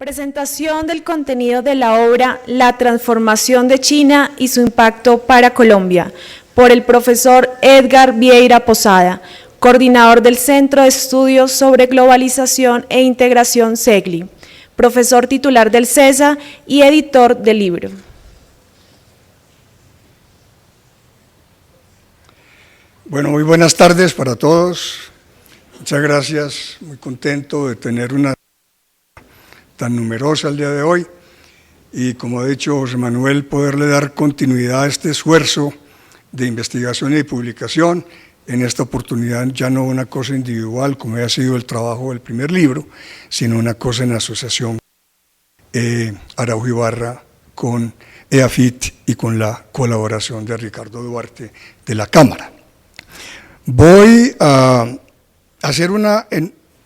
Presentación del contenido de la obra La transformación de China y su impacto para Colombia, por el profesor Edgar Vieira Posada, coordinador del Centro de Estudios sobre Globalización e Integración CEGLI, profesor titular del CESA y editor del libro. Bueno, muy buenas tardes para todos. Muchas gracias, muy contento de tener una tan numerosa el día de hoy y, como ha dicho José Manuel, poderle dar continuidad a este esfuerzo de investigación y publicación, en esta oportunidad ya no una cosa individual como ha sido el trabajo del primer libro, sino una cosa en asociación Araujo Ibarra con EAFIT y con la colaboración de Ricardo Duarte de la Cámara. Voy a hacer una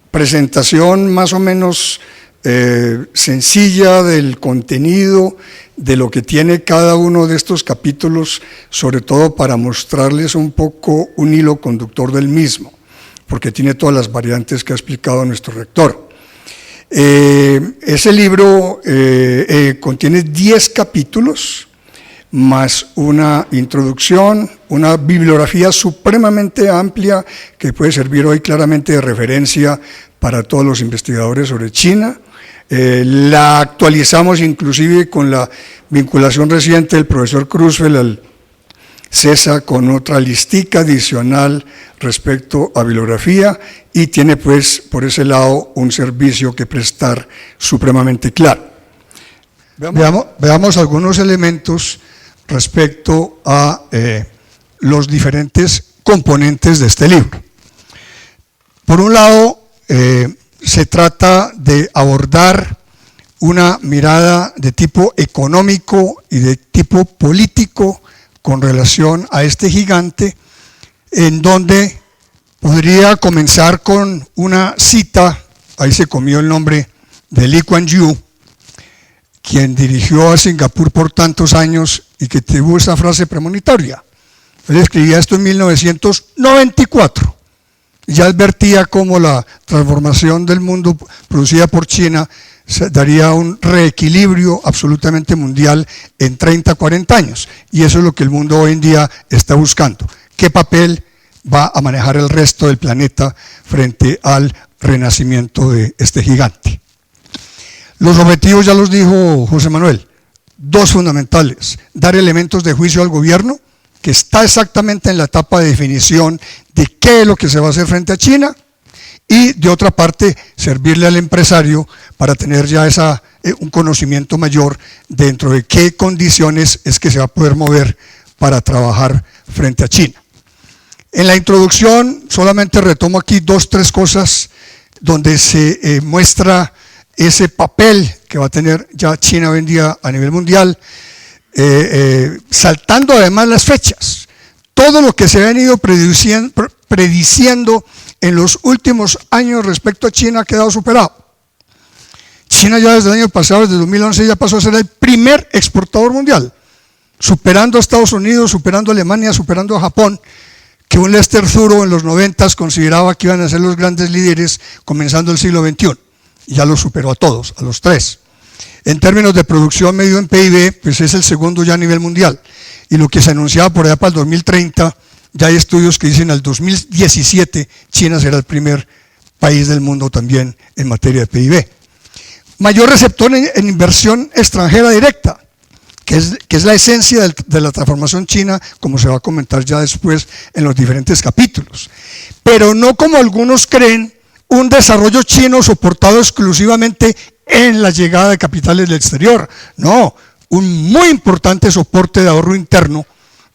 presentación más o menos sencilla del contenido de lo que tiene cada uno de estos capítulos, sobre todo para mostrarles un poco un hilo conductor del mismo, porque tiene todas las variantes que ha explicado nuestro rector. Ese libro contiene 10 capítulos, más una introducción, una bibliografía supremamente amplia que puede servir hoy claramente de referencia para todos los investigadores sobre China. La actualizamos inclusive con la vinculación reciente del profesor Cruzfeld al CESA con otra listica adicional respecto a bibliografía y tiene pues por ese lado un servicio que prestar supremamente claro. Veamos algunos elementos respecto a los diferentes componentes de este libro. Por un lado, se trata de abordar una mirada de tipo económico y de tipo político con relación a este gigante, en donde podría comenzar con una cita, ahí se comió el nombre de Lee Kuan Yew, quien dirigió a Singapur por tantos años y que tuvo esa frase premonitoria. Él escribía esto en 1994. Ya advertía cómo la transformación del mundo producida por China daría un reequilibrio absolutamente mundial en 30, 40 años. Y eso es lo que el mundo hoy en día está buscando. ¿Qué papel va a manejar el resto del planeta frente al renacimiento de este gigante? Los objetivos ya los dijo José Manuel. Dos fundamentales: dar elementos de juicio al gobierno, que está exactamente en la etapa de definición de qué es lo que se va a hacer frente a China, y de otra parte servirle al empresario para tener ya un conocimiento mayor dentro de qué condiciones es que se va a poder mover para trabajar frente a China. En la introducción solamente retomo aquí 2, 3 cosas donde se muestra ese papel que va a tener ya China hoy en día a nivel mundial, saltando además las fechas. Todo lo que se ha venido prediciendo en los últimos años respecto a China ha quedado superado. China ya desde el año pasado, desde 2011, ya pasó a ser el primer exportador mundial, superando a Estados Unidos, superando a Alemania, superando a Japón, que un Lester Thurow en los 90 consideraba que iban a ser los grandes líderes comenzando el siglo XXI. Y ya los superó a todos, a los 3. En términos de producción medido en PIB, pues es el segundo ya a nivel mundial. Y lo que se anunciaba por allá para el 2030, ya hay estudios que dicen al 2017 China será el primer país del mundo también en materia de PIB. Mayor receptor en inversión extranjera directa, que es la esencia de la transformación china, como se va a comentar ya después en los diferentes capítulos. Pero no como algunos creen, un desarrollo chino soportado exclusivamente en la llegada de capitales del exterior. No, un muy importante soporte de ahorro interno,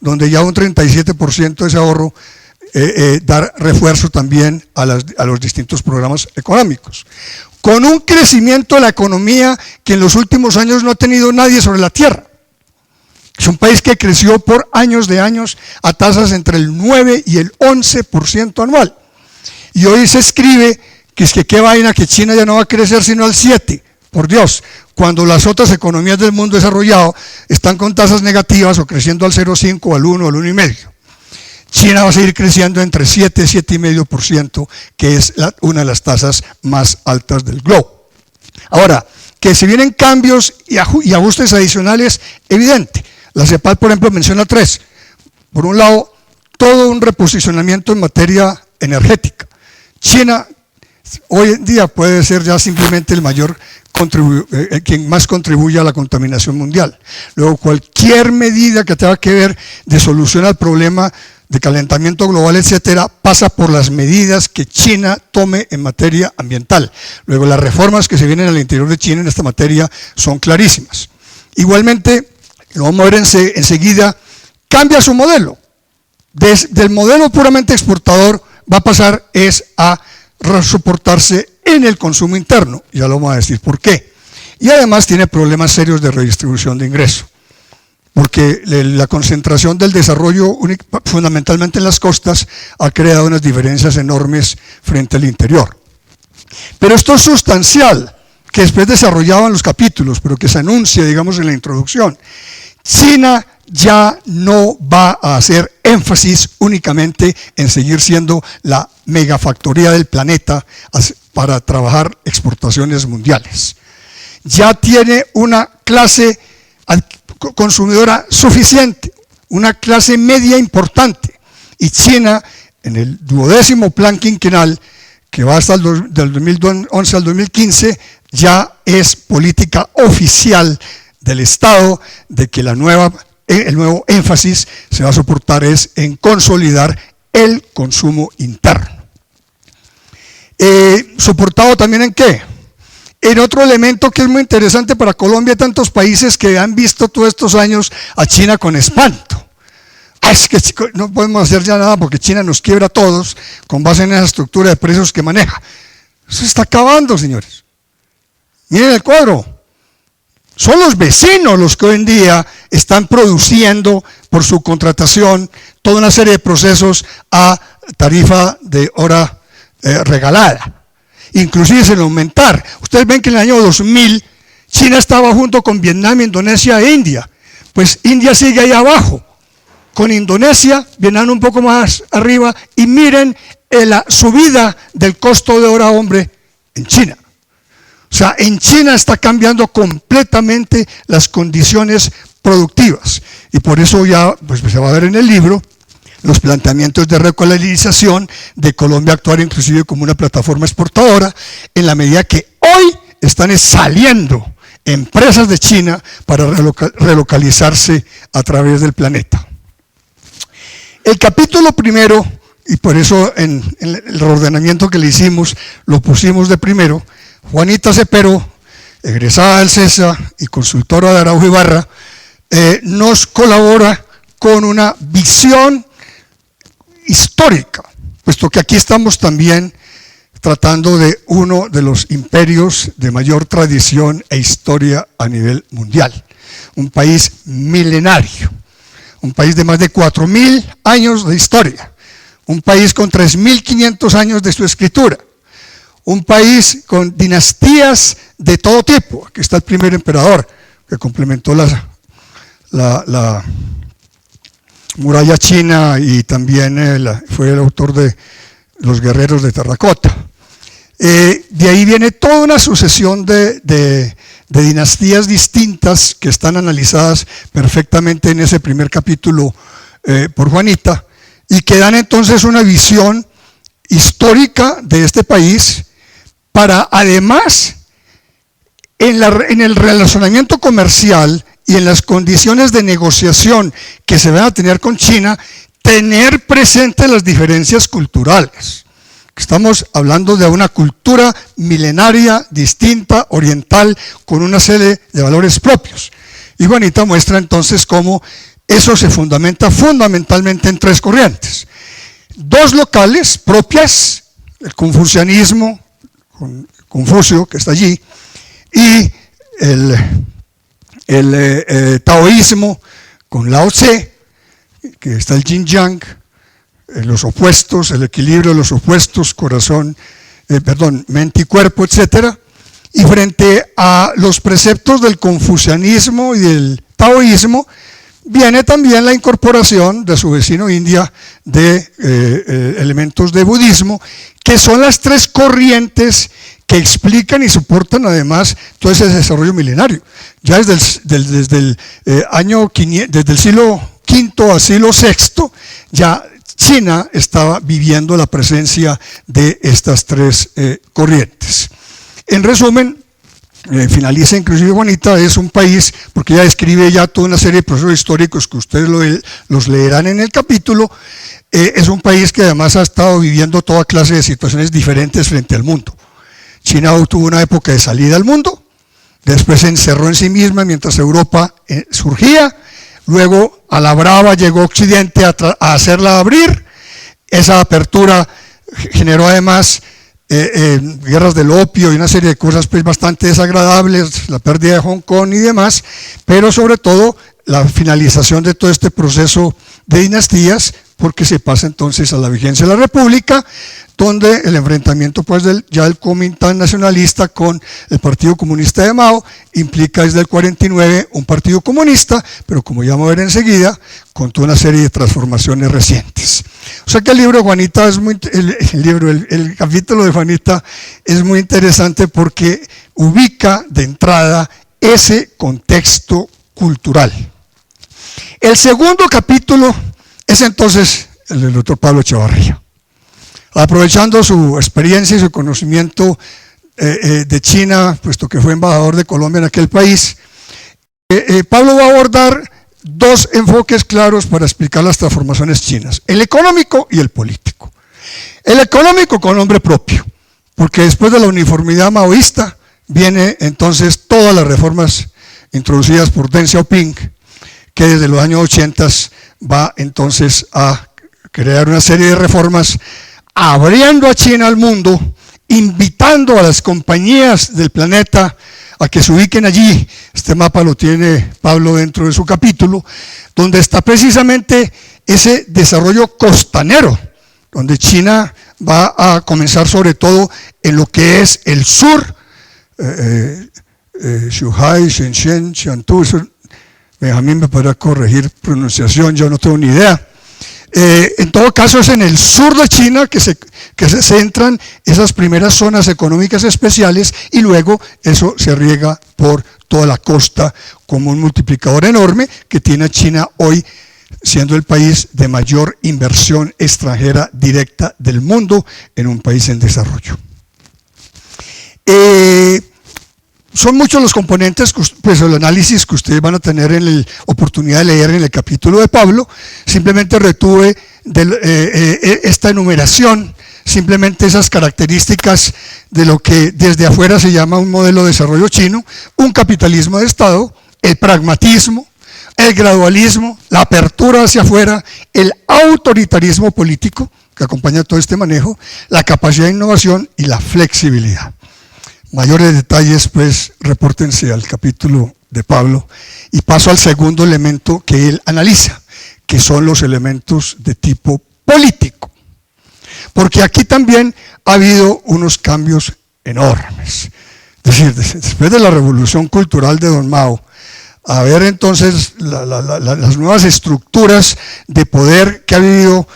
donde ya un 37% de ese ahorro da refuerzo también a los distintos programas económicos. Con un crecimiento de la economía que en los últimos años no ha tenido nadie sobre la tierra. Es un país que creció por años de años a tasas entre el 9 y el 11% anual. Y hoy se escribe que es que qué vaina que China ya no va a crecer sino al 7%. Por Dios, cuando las otras economías del mundo desarrollado están con tasas negativas o creciendo al 0,5, al 1, al 1,5. China va a seguir creciendo entre 7 y 7,5%, que es una de las tasas más altas del globo. Ahora, que se vienen cambios y ajustes adicionales, evidente. La CEPAL, por ejemplo, menciona 3. Por un lado, todo un reposicionamiento en materia energética. China hoy en día puede ser ya simplemente el mayor quien más contribuye a la contaminación mundial. Luego, cualquier medida que tenga que ver de solución al problema de calentamiento global, etcétera, pasa por las medidas que China tome en materia ambiental. Luego, las reformas que se vienen al interior de China en esta materia son clarísimas. Igualmente, lo vamos a ver enseguida, cambia su modelo. Del modelo puramente exportador va a pasar a soportarse en el consumo interno, ya lo vamos a decir por qué. Y además tiene problemas serios de redistribución de ingresos, porque la concentración del desarrollo fundamentalmente en las costas ha creado unas diferencias enormes frente al interior. Pero esto es sustancial, que después desarrollado en los capítulos, pero que se anuncia, digamos, en la introducción. China ya no va a hacer énfasis únicamente en seguir siendo la megafactoría del planeta para trabajar exportaciones mundiales. Ya tiene una clase consumidora suficiente, una clase media importante, y China, en el 12º plan quinquenal, que va hasta del 2011 al 2015, ya es política oficial del Estado de que el nuevo énfasis se va a soportar es en consolidar el consumo interno. ¿Soportado también en qué? En otro elemento que es muy interesante para Colombia y tantos países que han visto todos estos años a China con espanto. Es que no podemos hacer ya nada porque China nos quiebra a todos con base en esa estructura de precios que maneja. Eso se está acabando, señores. Miren el cuadro. Son los vecinos los que hoy en día están produciendo por su contratación toda una serie de procesos a tarifa de hora regalada. Inclusive sin aumentar. Ustedes ven que en el año 2000 China estaba junto con Vietnam, Indonesia e India. Pues India sigue ahí abajo, con Indonesia, Vietnam un poco más arriba, y miren la subida del costo de hora hombre en China. O sea, en China está cambiando completamente las condiciones productivas. Y por eso ya pues, se va a ver en el libro los planteamientos de recolonización de Colombia actuar inclusive como una plataforma exportadora, en la medida que hoy están saliendo empresas de China para relocalizarse a través del planeta. El capítulo primero, y por eso en el ordenamiento que le hicimos, lo pusimos de primero. Juanita Cepero, egresada del CESA y consultora de Araujo Ibarra, nos colabora con una visión histórica, puesto que aquí estamos también tratando de uno de los imperios de mayor tradición e historia a nivel mundial, un país milenario, un país de más de 4.000 años de historia, un país con 3.500 años de su escritura, un país con dinastías de todo tipo. Aquí está el primer emperador que complementó la muralla china y también fue el autor de los guerreros de terracota. De ahí viene toda una sucesión de dinastías distintas que están analizadas perfectamente en ese primer capítulo por Juanita, y que dan entonces una visión histórica de este país para además en el relacionamiento comercial y en las condiciones de negociación que se van a tener con China, tener presente las diferencias culturales. Estamos hablando de una cultura milenaria, distinta, oriental, con una serie de valores propios. Y Juanita muestra entonces cómo eso se fundamenta fundamentalmente en 3 corrientes. 2 locales propias, el confucianismo, con Confucio, que está allí, y el taoísmo, con Lao Tse, que está el Yin Yang, los opuestos, el equilibrio de los opuestos, mente y cuerpo, etc. Y frente a los preceptos del confucianismo y del taoísmo, viene también la incorporación de su vecino India de elementos de budismo, que son las 3 corrientes que explican y soportan además todo ese desarrollo milenario. Ya desde el año 500, desde el siglo V al siglo VI, ya China estaba viviendo la presencia de estas tres corrientes. En resumen, finaliza inclusive Juanita, es un país, porque ella describe ya toda una serie de procesos históricos que ustedes los leerán en el capítulo, es un país que además ha estado viviendo toda clase de situaciones diferentes frente al mundo. China tuvo una época de salida al mundo, después se encerró en sí misma mientras Europa surgía, luego a la brava llegó Occidente a hacerla abrir. Esa apertura generó además guerras del opio y una serie de cosas pues bastante desagradables, la pérdida de Hong Kong y demás, pero sobre todo la finalización de todo este proceso de dinastías, porque se pasa entonces a la vigencia de la República, donde el enfrentamiento pues ya del Kuomintang nacionalista con el Partido Comunista de Mao implica desde el 49 un partido comunista, pero como ya vamos a ver enseguida, con toda una serie de transformaciones recientes. O sea que el libro de Juanita es el capítulo de Juanita es muy interesante porque ubica de entrada ese contexto cultural. El segundo capítulo es entonces el del doctor Pablo Echevarría. Aprovechando su experiencia y su conocimiento de China, puesto que fue embajador de Colombia en aquel país, Pablo va a abordar dos enfoques claros para explicar las transformaciones chinas, el económico y el político. El económico con nombre propio, porque después de la uniformidad maoísta viene entonces todas las reformas introducidas por Deng Xiaoping, que desde los años 80 va entonces a crear una serie de reformas, abriendo a China al mundo, invitando a las compañías del planeta a que se ubiquen allí. Este mapa lo tiene Pablo dentro de su capítulo, donde está precisamente ese desarrollo costanero, donde China va a comenzar sobre todo en lo que es el sur, Zhuhai, Shenzhen, Shantou, Benjamín me podrá corregir pronunciación, yo no tengo ni idea. En todo caso es en el sur de China que se centran esas primeras zonas económicas especiales y luego eso se riega por toda la costa como un multiplicador enorme que tiene China hoy, siendo el país de mayor inversión extranjera directa del mundo en un país en desarrollo. Son muchos los componentes, pues el análisis que ustedes van a tener en la oportunidad de leer en el capítulo de Pablo. Simplemente retuve esta enumeración, simplemente esas características de lo que desde afuera se llama un modelo de desarrollo chino, un capitalismo de Estado, el pragmatismo, el gradualismo, la apertura hacia afuera, el autoritarismo político que acompaña todo este manejo, la capacidad de innovación y la flexibilidad. Mayores detalles, pues, repórtense al capítulo de Pablo y paso al segundo elemento que él analiza, que son los elementos de tipo político. Porque aquí también ha habido unos cambios enormes. Es decir, después de la revolución cultural de Don Mao, a ver entonces las nuevas estructuras de poder que ha vivido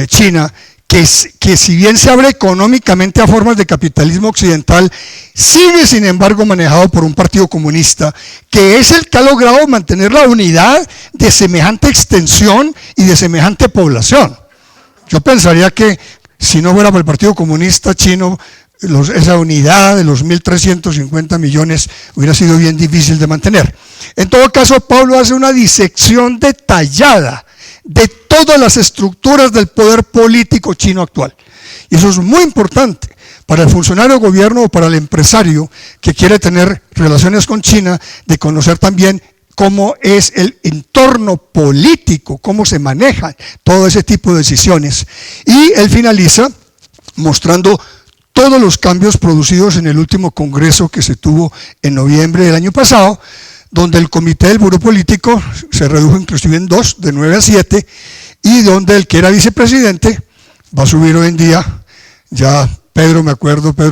China, que si bien se abre económicamente a formas de capitalismo occidental, sigue sin embargo manejado por un partido comunista, que es el que ha logrado mantener la unidad de semejante extensión y de semejante población. Yo pensaría que si no fuera por el Partido Comunista Chino, esa unidad de los 1.350 millones hubiera sido bien difícil de mantener. En todo caso, Pablo hace una disección detallada de todas las estructuras del poder político chino actual. Y eso es muy importante para el funcionario de gobierno o para el empresario que quiere tener relaciones con China, de conocer también cómo es el entorno político, cómo se maneja todo ese tipo de decisiones. Y él finaliza mostrando todos los cambios producidos en el último congreso que se tuvo en noviembre del año pasado, donde el comité del buró político se redujo inclusive en 2, de 9 a 7, y donde el que era vicepresidente va a subir hoy en día, ya Pedro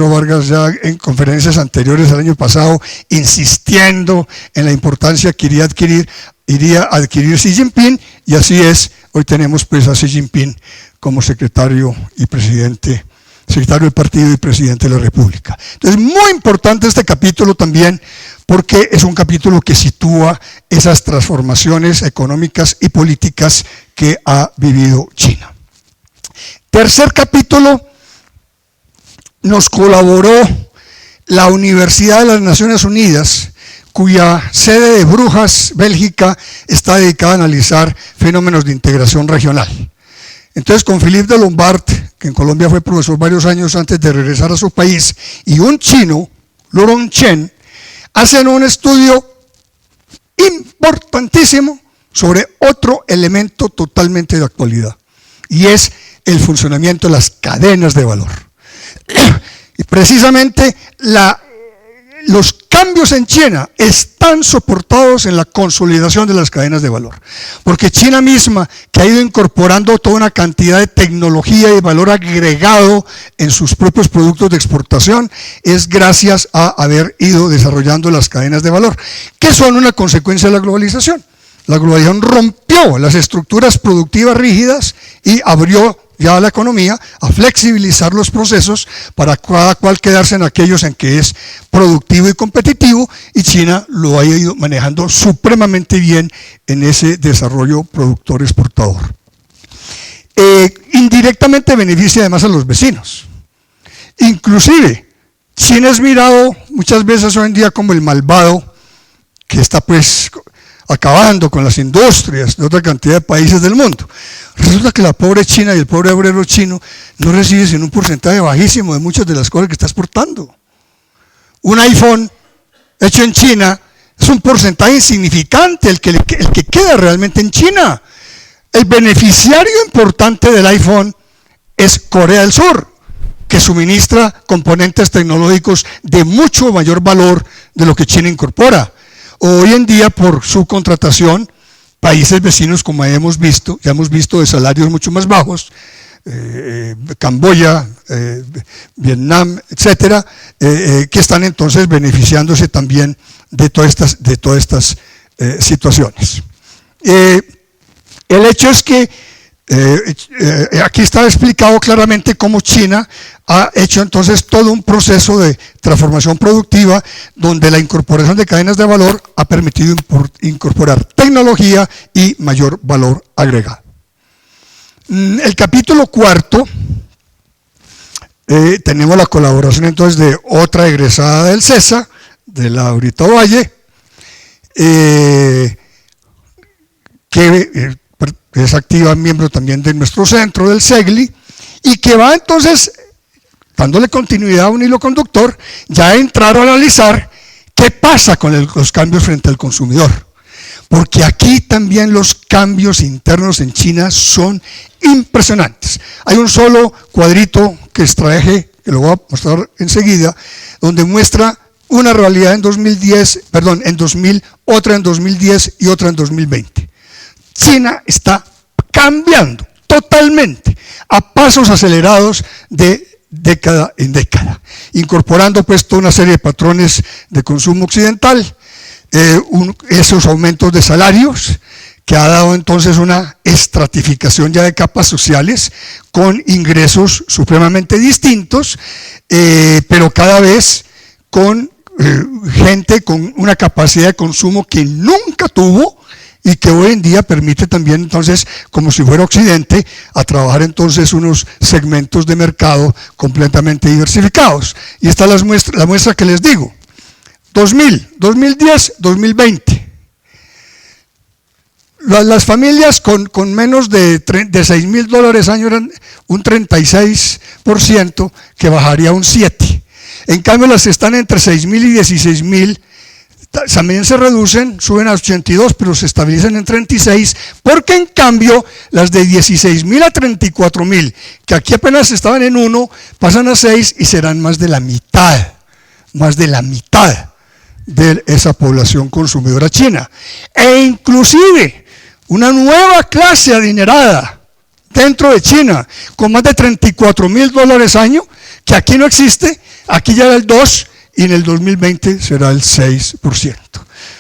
Vargas ya en conferencias anteriores el año pasado, insistiendo en la importancia que iría a adquirir Xi Jinping, y así es, hoy tenemos pues a Xi Jinping como secretario y presidente secretario del partido y presidente de la República. Entonces, muy importante este capítulo también, porque es un capítulo que sitúa esas transformaciones económicas y políticas que ha vivido China. Tercer capítulo, nos colaboró la Universidad de las Naciones Unidas, cuya sede de Brujas, Bélgica, está dedicada a analizar fenómenos de integración regional. Entonces, con Philippe de Lombard, que en Colombia fue profesor varios años antes de regresar a su país, y un chino, Luron Chen, hacen un estudio importantísimo sobre otro elemento totalmente de actualidad, y es el funcionamiento de las cadenas de valor. Y precisamente los cambios en China están soportados en la consolidación de las cadenas de valor, porque China misma, que ha ido incorporando toda una cantidad de tecnología y valor agregado en sus propios productos de exportación, es gracias a haber ido desarrollando las cadenas de valor, que son una consecuencia de la globalización. La globalización rompió las estructuras productivas rígidas y abrió ya la economía a flexibilizar los procesos para cada cual quedarse en aquellos en que es productivo y competitivo, y China lo ha ido manejando supremamente bien en ese desarrollo productor-exportador. Indirectamente beneficia además a los vecinos. Inclusive, China es mirado muchas veces hoy en día como el malvado que está pues acabando con las industrias de otra cantidad de países del mundo. Resulta que la pobre China y el pobre obrero chino no recibe sino un porcentaje bajísimo de muchas de las cosas que está exportando. Un iPhone hecho en China es un porcentaje insignificante el que queda realmente en China. El beneficiario importante del iPhone es Corea del Sur, que suministra componentes tecnológicos de mucho mayor valor de lo que China incorpora. Hoy en día, por su contratación, países vecinos, como ya hemos visto de salarios mucho más bajos, Camboya, Vietnam, etcétera, que están entonces beneficiándose también de todas estas situaciones. El hecho es que aquí está explicado claramente cómo China ha hecho entonces todo un proceso de transformación productiva donde la incorporación de cadenas de valor ha permitido incorporar tecnología y mayor valor agregado. El capítulo cuarto, tenemos la colaboración entonces de otra egresada del CESA, de Laurita Valle, que es activa miembro también de nuestro centro, del SEGLI, y que va entonces dándole continuidad a un hilo conductor, ya a entrar a analizar qué pasa con los cambios frente al consumidor. Porque aquí también los cambios internos en China son impresionantes. Hay un solo cuadrito que extraje, que lo voy a mostrar enseguida, donde muestra una realidad en 2010, otra en 2010 y otra en 2020. China está cambiando totalmente a pasos acelerados de década en década, incorporando pues toda una serie de patrones de consumo occidental, esos aumentos de salarios que ha dado entonces una estratificación ya de capas sociales con ingresos supremamente distintos, pero cada vez con gente con una capacidad de consumo que nunca tuvo y que hoy en día permite también entonces, como si fuera Occidente, a trabajar entonces unos segmentos de mercado completamente diversificados. Y esta es la muestra que les digo. 2000, 2010, 2020. Las familias con menos de $6,000 año eran un 36%, que bajaría a un 7%. En cambio, las que están entre 6,000 y 16,000 también se reducen, suben a 82, pero se estabilizan en 36, porque en cambio las de 16,000 a 34,000, que aquí apenas estaban en 1, pasan a 6 y serán más de la mitad de esa población consumidora china. E inclusive una nueva clase adinerada dentro de China, con más de $34,000 año, que aquí no existe, aquí ya era el 2%, y en el 2020 será el 6%.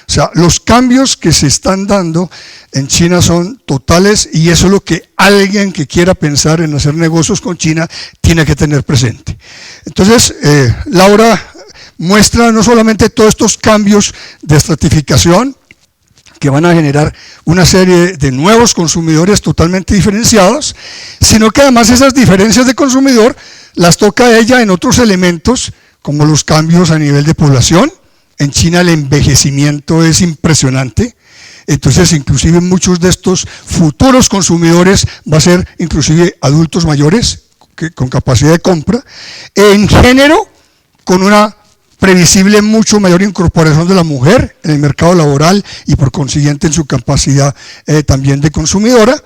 O sea, los cambios que se están dando en China son totales y eso es lo que alguien que quiera pensar en hacer negocios con China tiene que tener presente. Entonces, Laura muestra no solamente todos estos cambios de estratificación que van a generar una serie de nuevos consumidores totalmente diferenciados, sino que además esas diferencias de consumidor las toca ella en otros elementos, como los cambios a nivel de población. En China el envejecimiento es impresionante, entonces inclusive muchos de estos futuros consumidores va a ser inclusive adultos mayores con capacidad de compra. En género, con una previsible mucho mayor incorporación de la mujer en el mercado laboral y por consiguiente en su capacidad también de consumidora.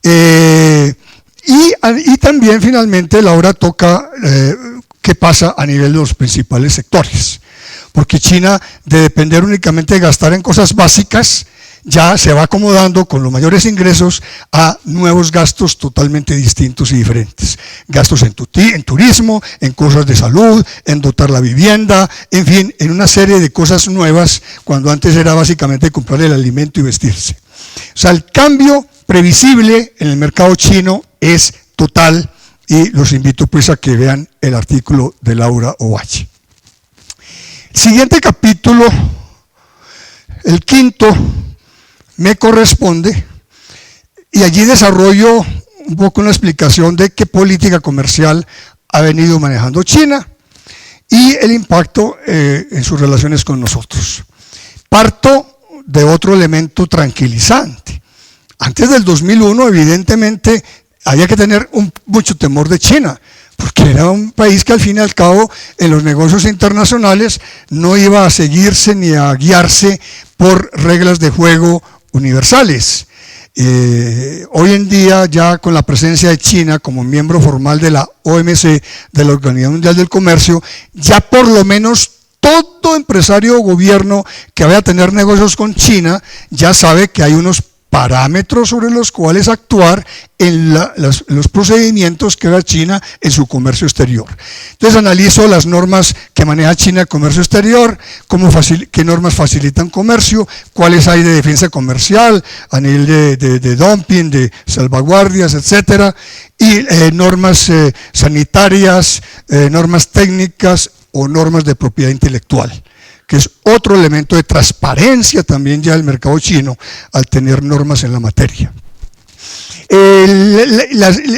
Y también finalmente Laura toca qué pasa a nivel de los principales sectores, porque China, de depender únicamente de gastar en cosas básicas, ya se va acomodando con los mayores ingresos a nuevos gastos totalmente distintos y diferentes. Gastos en turismo, en cosas de salud, en dotar la vivienda, en fin, en una serie de cosas nuevas, cuando antes era básicamente comprar el alimento y vestirse. O sea, el cambio previsible en el mercado chino es total y los invito pues a que vean el artículo de Laura Ovalle. El siguiente capítulo, el quinto, me corresponde y allí desarrollo un poco una explicación de qué política comercial ha venido manejando China y el impacto en sus relaciones con nosotros. Parto de otro elemento tranquilizante. Antes del 2001, evidentemente, había que tener mucho temor de China, porque era un país que al fin y al cabo en los negocios internacionales no iba a seguirse ni a guiarse por reglas de juego universales. Hoy en día, ya con la presencia de China como miembro formal de la OMC, de la Organización Mundial del Comercio, ya por lo menos todo empresario o gobierno que vaya a tener negocios con China ya sabe que hay unos parámetros sobre los cuales actuar en los procedimientos que haga China en su comercio exterior. Entonces analizo las normas que maneja China de comercio exterior, qué normas facilitan comercio, cuáles hay de defensa comercial, a nivel de dumping, de salvaguardias, etcétera, y normas sanitarias, normas técnicas o normas de propiedad intelectual, que es otro elemento de transparencia también ya del mercado chino al tener normas en la materia.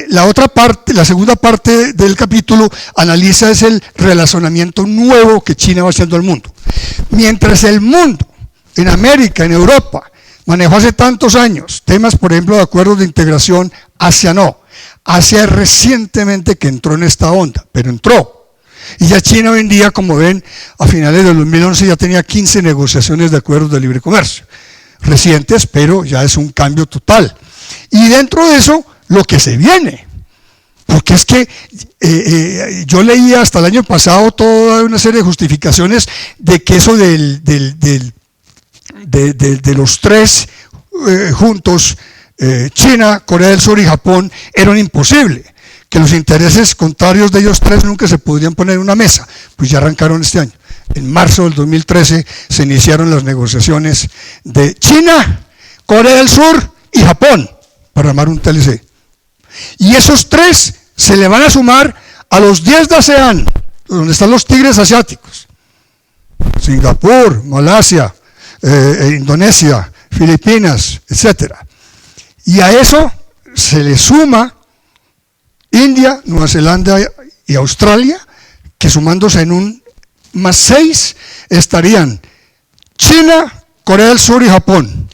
La otra parte, la segunda parte del capítulo analiza es el relacionamiento nuevo que China va haciendo al mundo. Mientras el mundo, en América, en Europa, manejó hace tantos años temas, por ejemplo, de acuerdos de integración, Asia no. Asia recientemente que entró en esta onda, pero entró. Y ya China hoy en día, como ven, a finales del 2011 ya tenía 15 negociaciones de acuerdos de libre comercio. Recientes, pero ya es un cambio total. Y dentro de eso, lo que se viene. Porque es que yo leía hasta el año pasado toda una serie de justificaciones de que eso de los tres juntos, China, Corea del Sur y Japón, era un imposible. Que los intereses contrarios de ellos tres nunca se podrían poner en una mesa, pues ya arrancaron este año. En marzo del 2013 se iniciaron las negociaciones de China, Corea del Sur y Japón para armar un TLC. Y esos tres se le van a sumar a los 10 de ASEAN, donde están los tigres asiáticos. Singapur, Malasia, Indonesia, Filipinas, etcétera. Y a eso se le suma India, Nueva Zelanda y Australia, que sumándose en un más 6 estarían China, Corea del Sur y Japón.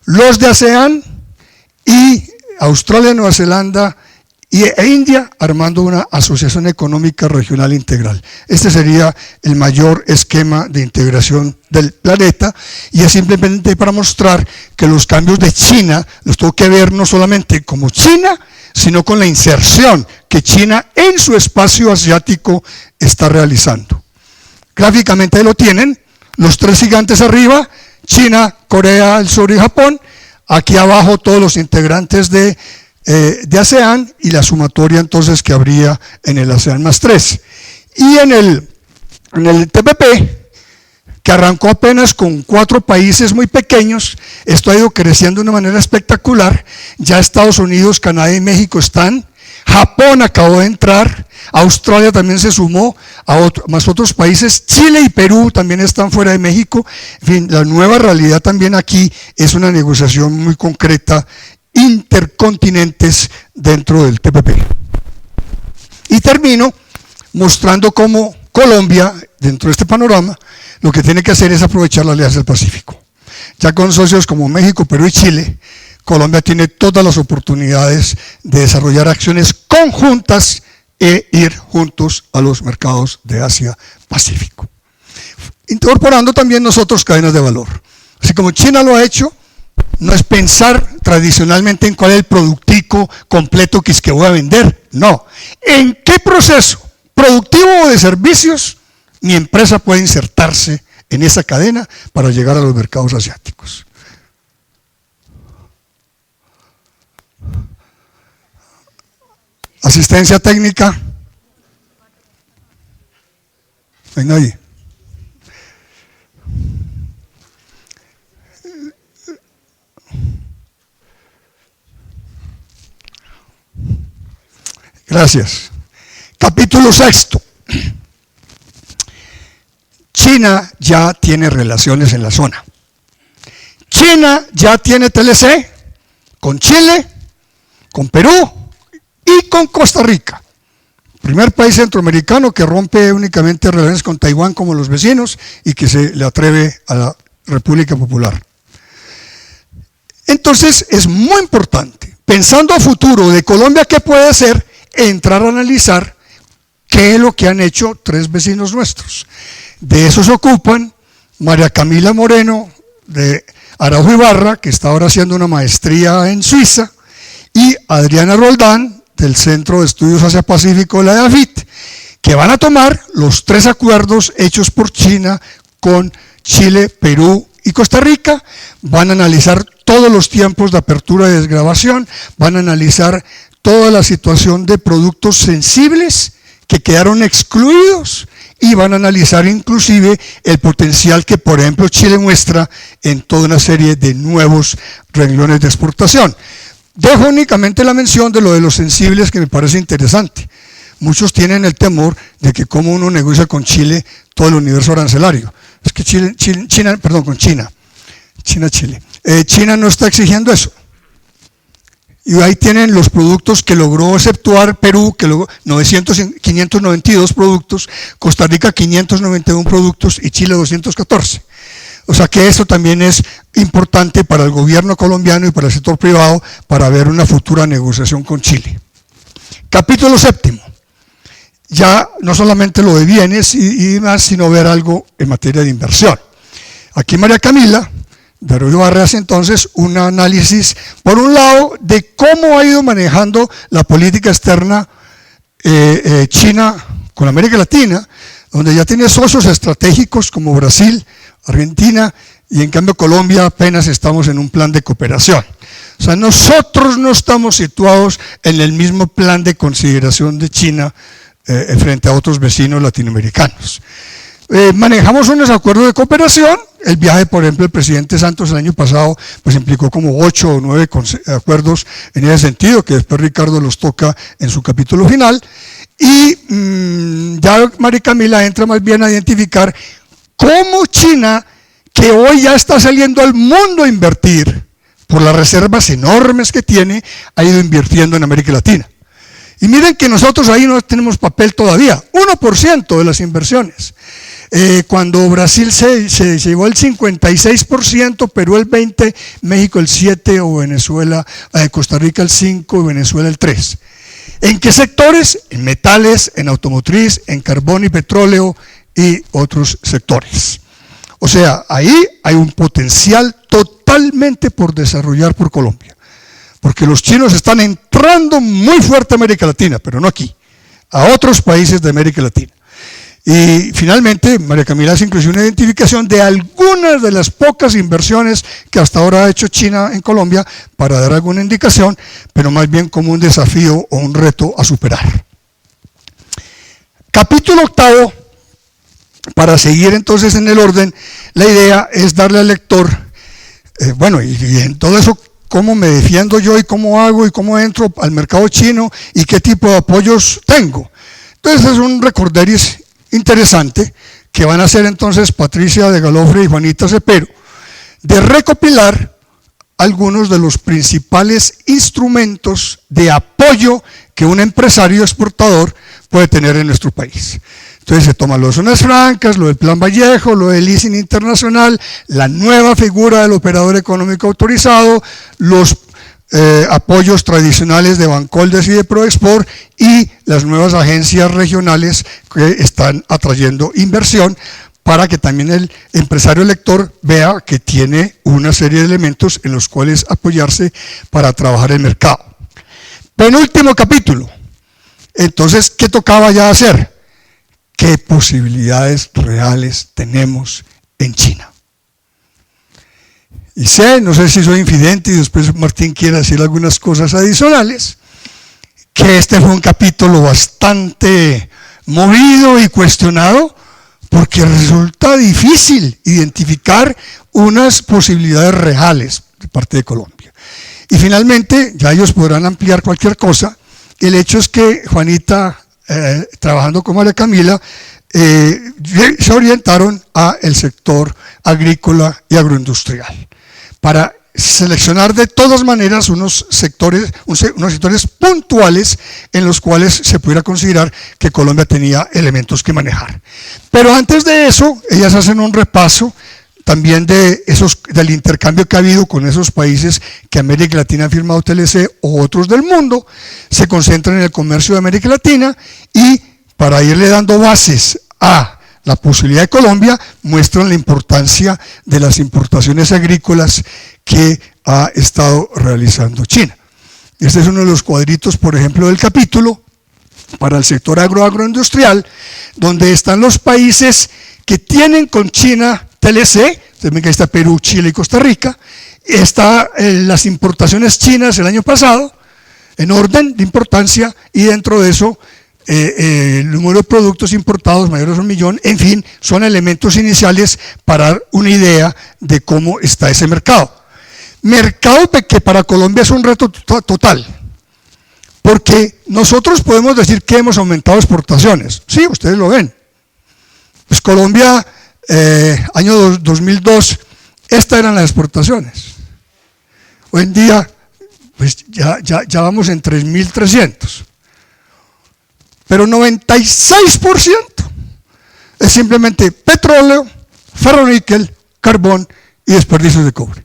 Los de ASEAN y Australia, Nueva Zelanda e India armando una asociación económica regional integral. Este sería el mayor esquema de integración del planeta y es simplemente para mostrar que los cambios de China los tengo que ver no solamente como China, sino con la inserción que China en su espacio asiático está realizando. Gráficamente ahí lo tienen, los tres gigantes arriba, China, Corea del Sur y Japón, aquí abajo todos los integrantes de ASEAN y la sumatoria entonces que habría en el ASEAN más 3. Y en el TPP, que arrancó apenas con 4 países muy pequeños, esto ha ido creciendo de una manera espectacular. Ya Estados Unidos, Canadá y México están, Japón acabó de entrar, Australia también se sumó, más otros países, Chile y Perú también están fuera de México. En fin, la nueva realidad también aquí es una negociación muy concreta, intercontinentes dentro del TPP. Y termino mostrando cómo Colombia, dentro de este panorama, lo que tiene que hacer es aprovechar la Alianza del Pacífico. Ya con socios como México, Perú y Chile, Colombia tiene todas las oportunidades de desarrollar acciones conjuntas e ir juntos a los mercados de Asia-Pacífico. Incorporando también nosotros cadenas de valor. Así como China lo ha hecho, no es pensar tradicionalmente en cuál es el productico completo que es que voy a vender. No. ¿En qué proceso productivo o de servicios mi empresa puede insertarse en esa cadena para llegar a los mercados asiáticos? Asistencia técnica. Venga ahí. Gracias. Capítulo 6. China ya tiene relaciones en la zona. China ya tiene TLC con Chile, con Perú y con Costa Rica. Primer país centroamericano que rompe únicamente relaciones con Taiwán como los vecinos y que se le atreve a la República Popular. Entonces es muy importante, pensando a futuro de Colombia, ¿qué puede hacer? Entrar a analizar qué es lo que han hecho 3 vecinos nuestros. De eso se ocupan María Camila Moreno de Araujo Ibarra, que está ahora haciendo una maestría en Suiza, y Adriana Roldán del Centro de Estudios Asia-Pacífico de la EAFIT, que van a tomar los 3 acuerdos hechos por China con Chile, Perú y Costa Rica, van a analizar todos los tiempos de apertura y desgravación, van a analizar toda la situación de productos sensibles que quedaron excluidos y van a analizar inclusive el potencial que, por ejemplo, Chile muestra en toda una serie de nuevos renglones de exportación. Dejo únicamente la mención de lo de los sensibles, que me parece interesante. Muchos tienen el temor de que como uno negocia con Chile todo el universo arancelario. Es que China no está exigiendo eso. Y ahí tienen los productos que logró exceptuar Perú, que logró 592 productos, Costa Rica 591 productos y Chile 214. O sea que eso también es importante para el gobierno colombiano y para el sector privado para ver una futura negociación con Chile. Capítulo 7. Ya no solamente lo de bienes y más, sino ver algo en materia de inversión. Aquí María Camila de Araujo Ibarra hace entonces un análisis, por un lado, de cómo ha ido manejando la política externa China con América Latina, donde ya tiene socios estratégicos como Brasil, Argentina, y en cambio Colombia apenas estamos en un plan de cooperación. O sea, nosotros no estamos situados en el mismo plan de consideración de China frente a otros vecinos latinoamericanos. Manejamos unos acuerdos de cooperación. El viaje, por ejemplo, del presidente Santos el año pasado, pues implicó como 8 o 9 acuerdos en ese sentido, que después Ricardo los toca en su capítulo final. Y ya María Camila entra más bien a identificar cómo China, que hoy ya está saliendo al mundo a invertir, por las reservas enormes que tiene, ha ido invirtiendo en América Latina. Y miren que nosotros ahí no tenemos papel todavía, 1% de las inversiones. Cuando Brasil se llevó el 56%, Perú el 20%, México el 7% o Venezuela, Costa Rica el 5% y Venezuela el 3%. ¿En qué sectores? En metales, en automotriz, en carbón y petróleo y otros sectores. O sea, ahí hay un potencial totalmente por desarrollar por Colombia. Porque los chinos están entrando muy fuerte a América Latina, pero no aquí, a otros países de América Latina. Y finalmente, María Camila hace inclusive una identificación de algunas de las pocas inversiones que hasta ahora ha hecho China en Colombia para dar alguna indicación, pero más bien como un desafío o un reto a superar. Capítulo 8 para seguir entonces en el orden, la idea es darle al lector, y en todo eso, cómo me defiendo yo y cómo hago y cómo entro al mercado chino y qué tipo de apoyos tengo. Entonces es un recorderis interesante que van a hacer entonces Patricia de Galofre y Juanita Cepero, de recopilar algunos de los principales instrumentos de apoyo que un empresario exportador puede tener en nuestro país. Entonces se toman las zonas francas, lo del Plan Vallejo, lo del leasing internacional, la nueva figura del operador económico autorizado, los apoyos tradicionales de Bancoldes y de Proexport y las nuevas agencias regionales que están atrayendo inversión para que también el empresario lector vea que tiene una serie de elementos en los cuales apoyarse para trabajar el mercado. Penúltimo capítulo. Entonces, ¿qué tocaba ya hacer? ¿Qué posibilidades reales tenemos en China? Y no sé si soy infidente y después Martín quiere decir algunas cosas adicionales, que este fue un capítulo bastante movido y cuestionado, porque resulta difícil identificar unas posibilidades reales de parte de Colombia. Y finalmente, ya ellos podrán ampliar cualquier cosa, el hecho es que Juanita, trabajando con María Camila, se orientaron al sector agrícola y agroindustrial, para seleccionar de todas maneras unos sectores puntuales en los cuales se pudiera considerar que Colombia tenía elementos que manejar. Pero antes de eso, ellas hacen un repaso también del intercambio que ha habido con esos países que América Latina ha firmado TLC o otros del mundo, se concentran en el comercio de América Latina y para irle dando bases a la posibilidad de Colombia, muestran la importancia de las importaciones agrícolas que ha estado realizando China. Este es uno de los cuadritos, por ejemplo, del capítulo para el sector agroindustrial, donde están los países que tienen con China TLC, también que está Perú, Chile y Costa Rica, está las importaciones chinas el año pasado, en orden de importancia, y dentro de eso el número de productos importados mayores a 1 millón, en fin, son elementos iniciales para dar una idea de cómo está ese mercado. Mercado que para Colombia es un reto total, porque nosotros podemos decir que hemos aumentado exportaciones, sí, ustedes lo ven. Pues Colombia, año 2002, estas eran las exportaciones. Hoy en día, pues ya vamos en 3.300. Pero 96% es simplemente petróleo, ferroníquel, carbón y desperdicios de cobre.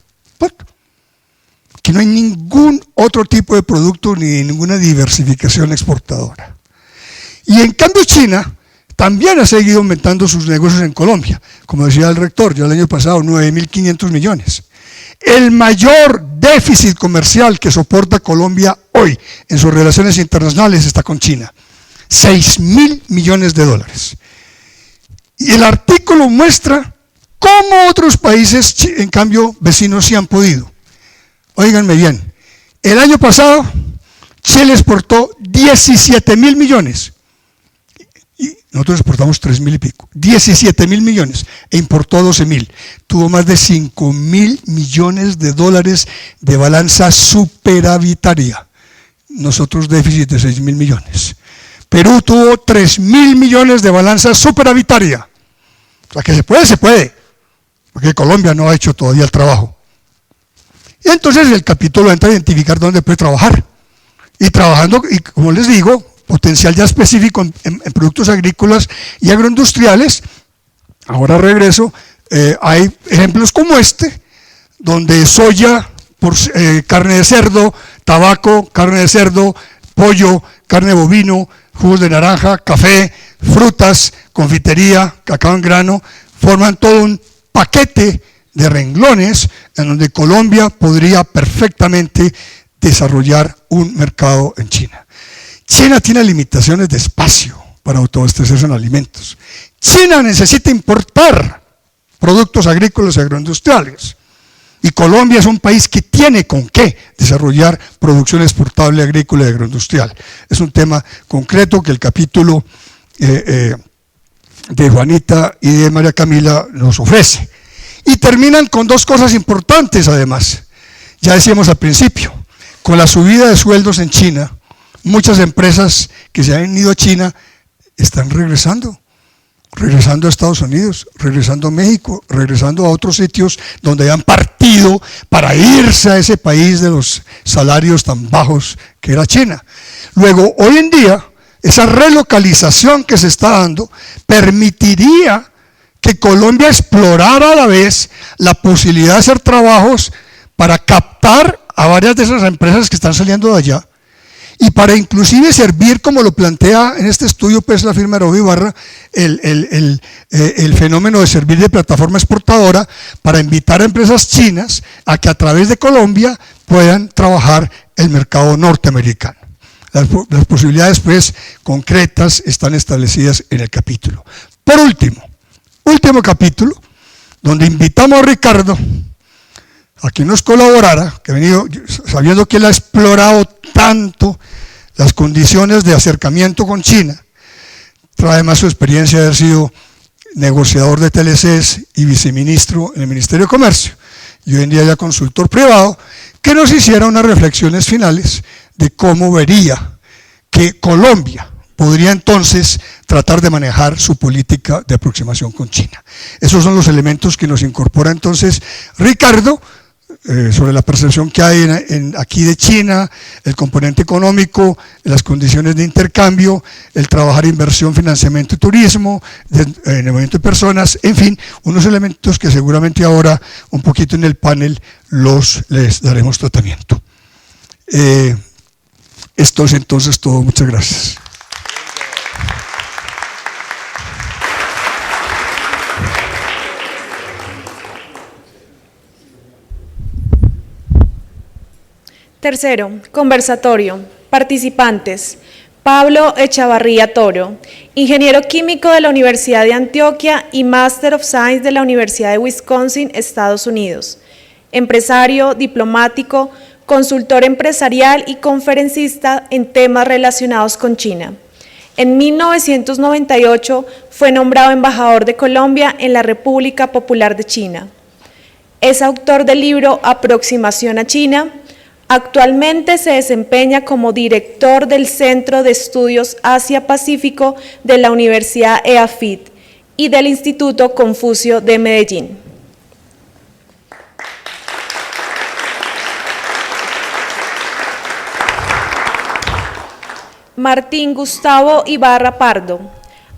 Que no hay ningún otro tipo de producto ni ninguna diversificación exportadora. Y en cambio China también ha seguido aumentando sus negocios en Colombia. Como decía el rector, ya el año pasado 9.500 millones. El mayor déficit comercial que soporta Colombia hoy en sus relaciones internacionales está con China. 6.000 millones de dólares. Y el artículo muestra cómo otros países, en cambio, vecinos sí han podido. Óiganme bien, el año pasado Chile exportó 17.000 millones y nosotros exportamos 3.000 y pico, 17.000 millones e importó 12.000. Tuvo más de 5.000 millones de dólares de balanza superavitaria. Nosotros déficit de 6.000 millones. Perú tuvo 3.000 millones de balanza superavitaria. O sea que se puede, porque Colombia no ha hecho todavía el trabajo. Y entonces el capítulo entra a identificar dónde puede trabajar. Y trabajando, y como les digo, potencial ya específico en productos agrícolas y agroindustriales. Ahora regreso, hay ejemplos como este, donde soya, carne de cerdo, tabaco, carne de cerdo, pollo, carne de bovino, jugos de naranja, café, frutas, confitería, cacao en grano, forman todo un paquete de renglones en donde Colombia podría perfectamente desarrollar un mercado en China. China tiene limitaciones de espacio para autoabastecerse en alimentos. China necesita importar productos agrícolas y agroindustriales. Y Colombia es un país que tiene con qué desarrollar producción exportable agrícola y agroindustrial. Es un tema concreto que el capítulo de Juanita y de María Camila nos ofrece. Y terminan con dos cosas importantes además. Ya decíamos al principio, con la subida de sueldos en China, muchas empresas que se han ido a China están regresando a Estados Unidos, regresando a México, regresando a otros sitios donde han partido para irse a ese país de los salarios tan bajos que era China. Luego, hoy en día, esa relocalización que se está dando permitiría que Colombia explorara a la vez la posibilidad de hacer trabajos para captar a varias de esas empresas que están saliendo de allá y para inclusive servir, como lo plantea en este estudio pues la firma Araujo Ibarra, el fenómeno de servir de plataforma exportadora para invitar a empresas chinas a que a través de Colombia puedan trabajar el mercado norteamericano. Las posibilidades pues concretas están establecidas en el capítulo. Por último capítulo, donde invitamos a Ricardo a que nos colaborara, que ha venido sabiendo que él ha explorado tanto las condiciones de acercamiento con China, trae además su experiencia de haber sido negociador de TLCs y viceministro en el Ministerio de Comercio, y hoy en día ya consultor privado, que nos hiciera unas reflexiones finales de cómo vería que Colombia podría entonces tratar de manejar su política de aproximación con China. Esos son los elementos que nos incorpora entonces Ricardo, sobre la percepción que hay aquí de China, el componente económico, las condiciones de intercambio, el trabajar inversión, financiamiento y turismo, en el movimiento de personas, en fin, unos elementos que seguramente ahora un poquito en el panel les daremos tratamiento. Esto es entonces todo, muchas gracias. Tercero, conversatorio. Participantes: Pablo Echavarría Toro, ingeniero químico de la Universidad de Antioquia y Master of Science de la Universidad de Wisconsin, Estados Unidos. Empresario, diplomático, consultor empresarial y conferencista en temas relacionados con China. En 1998 fue nombrado embajador de Colombia en la República Popular de China. Es autor del libro Aproximación a China. Actualmente se desempeña como director del Centro de Estudios Asia-Pacífico de la Universidad EAFIT y del Instituto Confucio de Medellín. Martín Gustavo Ibarra Pardo,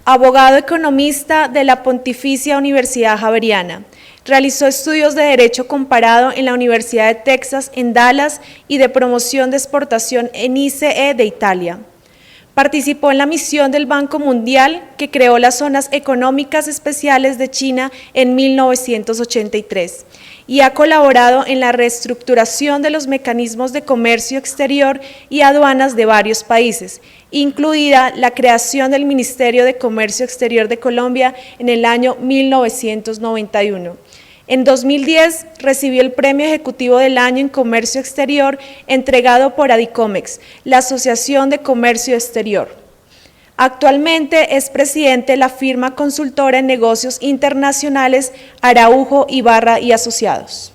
abogado economista de la Pontificia Universidad Javeriana. Realizó estudios de Derecho Comparado en la Universidad de Texas en Dallas y de Promoción de Exportación en ICE de Italia. Participó en la misión del Banco Mundial que creó las Zonas Económicas Especiales de China en 1983 y ha colaborado en la reestructuración de los mecanismos de comercio exterior y aduanas de varios países, incluida la creación del Ministerio de Comercio Exterior de Colombia en el año 1991. En 2010 recibió el Premio Ejecutivo del Año en Comercio Exterior entregado por Adicomex, la Asociación de Comercio Exterior. Actualmente es presidente de la firma consultora en negocios internacionales Araujo Ibarra y Asociados.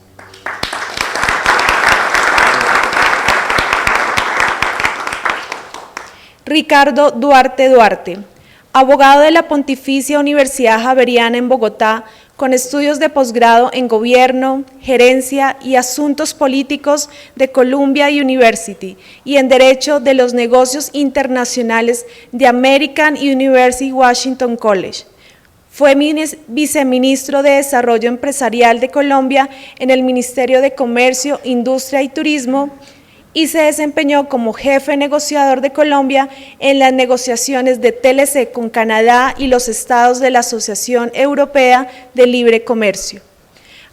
Ricardo Duarte Duarte, abogado de la Pontificia Universidad Javeriana en Bogotá, con estudios de posgrado en Gobierno, Gerencia y Asuntos Políticos de Columbia University y en Derecho de los Negocios Internacionales de American University Washington College. Fue viceministro de Desarrollo Empresarial de Colombia en el Ministerio de Comercio, Industria y Turismo y se desempeñó como jefe negociador de Colombia en las negociaciones de TLC con Canadá y los estados de la Asociación Europea de Libre Comercio.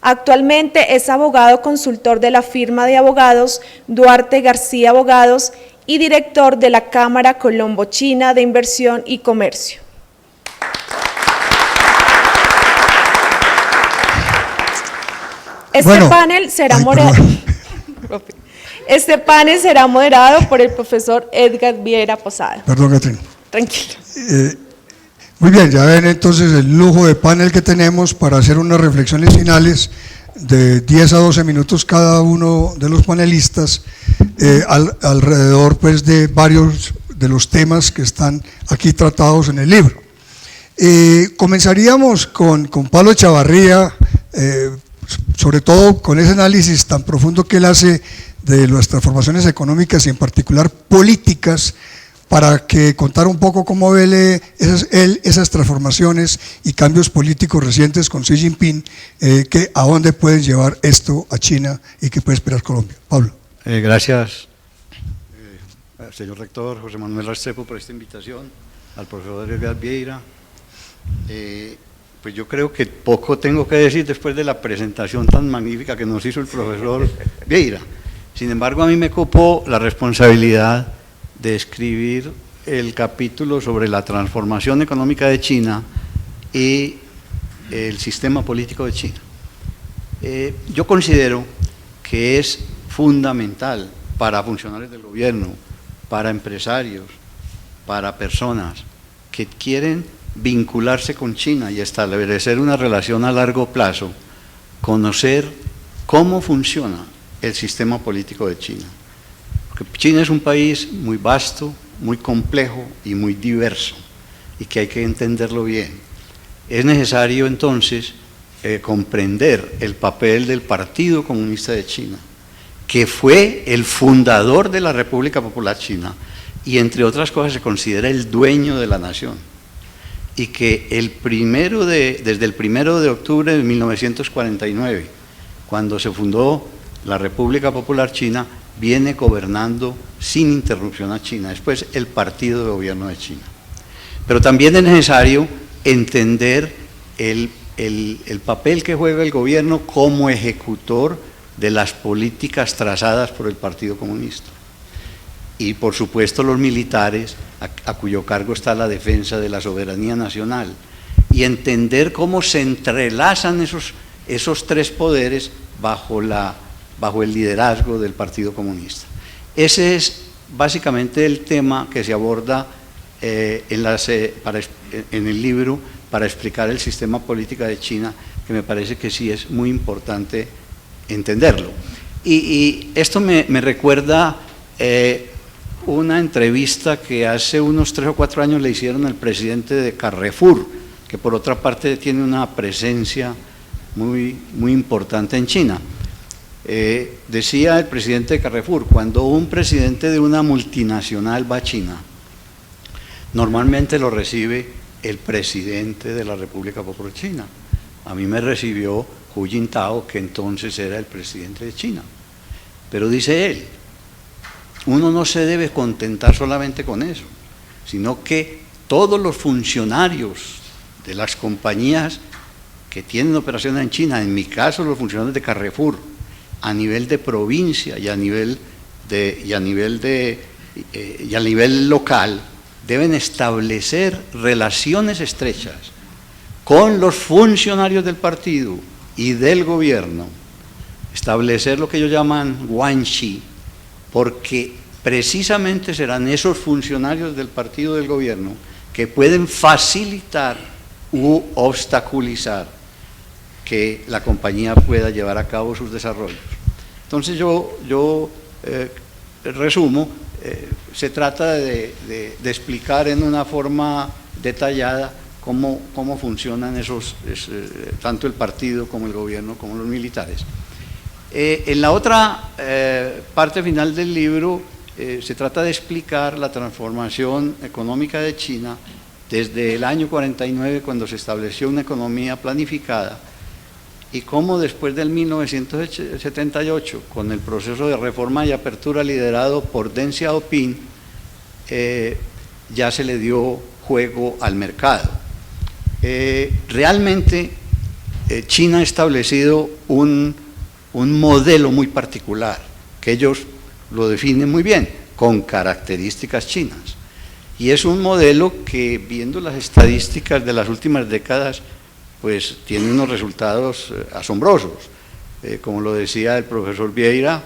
Actualmente es abogado consultor de la firma de abogados Duarte García Abogados y director de la Cámara Colombo-China de Inversión y Comercio. Este panel será moderado por el profesor Edgar Vieira Posada. Perdón, Catherine. Tranquilo. Muy bien, ya ven entonces el lujo de panel que tenemos para hacer unas reflexiones finales de 10 a 12 minutos cada uno de los panelistas alrededor pues de varios de los temas que están aquí tratados en el libro. Comenzaríamos con Pablo Echavarría, sobre todo con ese análisis tan profundo que él hace de las transformaciones económicas y en particular políticas, para que contara un poco cómo ve esas transformaciones y cambios políticos recientes con Xi Jinping, a dónde pueden llevar esto a China y qué puede esperar Colombia. Pablo. Gracias, señor rector José Manuel Restrepo, por esta invitación, al profesor Edgar Vieira. Pues yo creo que poco tengo que decir después de la presentación tan magnífica que nos hizo el profesor Vieira. Sin embargo, a mí me cupó la responsabilidad de escribir el capítulo sobre la transformación económica de China y el sistema político de China. Yo considero que es fundamental para funcionarios del gobierno, para empresarios, para personas que quieren vincularse con China y establecer una relación a largo plazo, conocer cómo funciona el sistema político de China. Porque China es un país muy vasto, muy complejo y muy diverso, y que hay que entenderlo bien. Es necesario entonces comprender el papel del Partido Comunista de China, que fue el fundador de la República Popular China y entre otras cosas se considera el dueño de la nación, y que desde el 1 de octubre de 1949, cuando se fundó la República Popular China, viene gobernando sin interrupción a China, después el partido de gobierno de China. Pero también es necesario entender el papel que juega el gobierno como ejecutor de las políticas trazadas por el Partido Comunista. Y por supuesto los militares, a cuyo cargo está la defensa de la soberanía nacional, y entender cómo se entrelazan esos tres poderes bajo el liderazgo del Partido Comunista. Ese es básicamente el tema que se aborda en el libro para explicar el sistema político de China, que me parece que sí es muy importante entenderlo. Y esto me recuerda una entrevista que hace unos 3 o 4 años le hicieron al presidente de Carrefour, que por otra parte tiene una presencia muy, muy importante en China. Decía el presidente de Carrefour: cuando un presidente de una multinacional va a China, normalmente lo recibe el presidente de la República Popular China. A mí me recibió Hu Jintao, que entonces era el presidente de China. Pero dice él, uno no se debe contentar solamente con eso, sino que todos los funcionarios de las compañías que tienen operaciones en China, en mi caso los funcionarios de Carrefour, a nivel de provincia y a nivel local, deben establecer relaciones estrechas con los funcionarios del partido y del gobierno, establecer lo que ellos llaman guanxi, porque precisamente serán esos funcionarios del partido del gobierno que pueden facilitar u obstaculizar que la compañía pueda llevar a cabo sus desarrollos. Entonces yo resumo, se trata de explicar en una forma detallada cómo funcionan tanto el partido como el gobierno como los militares. En la otra parte final del libro se trata de explicar la transformación económica de China desde el año 49, cuando se estableció una economía planificada, y cómo después del 1978, con el proceso de reforma y apertura liderado por Deng Xiaoping, ya se le dio juego al mercado. Realmente China ha establecido un modelo muy particular, que ellos lo definen muy bien, con características chinas. Y es un modelo que, viendo las estadísticas de las últimas décadas, pues tiene unos resultados asombrosos. Como lo decía el profesor Vieira,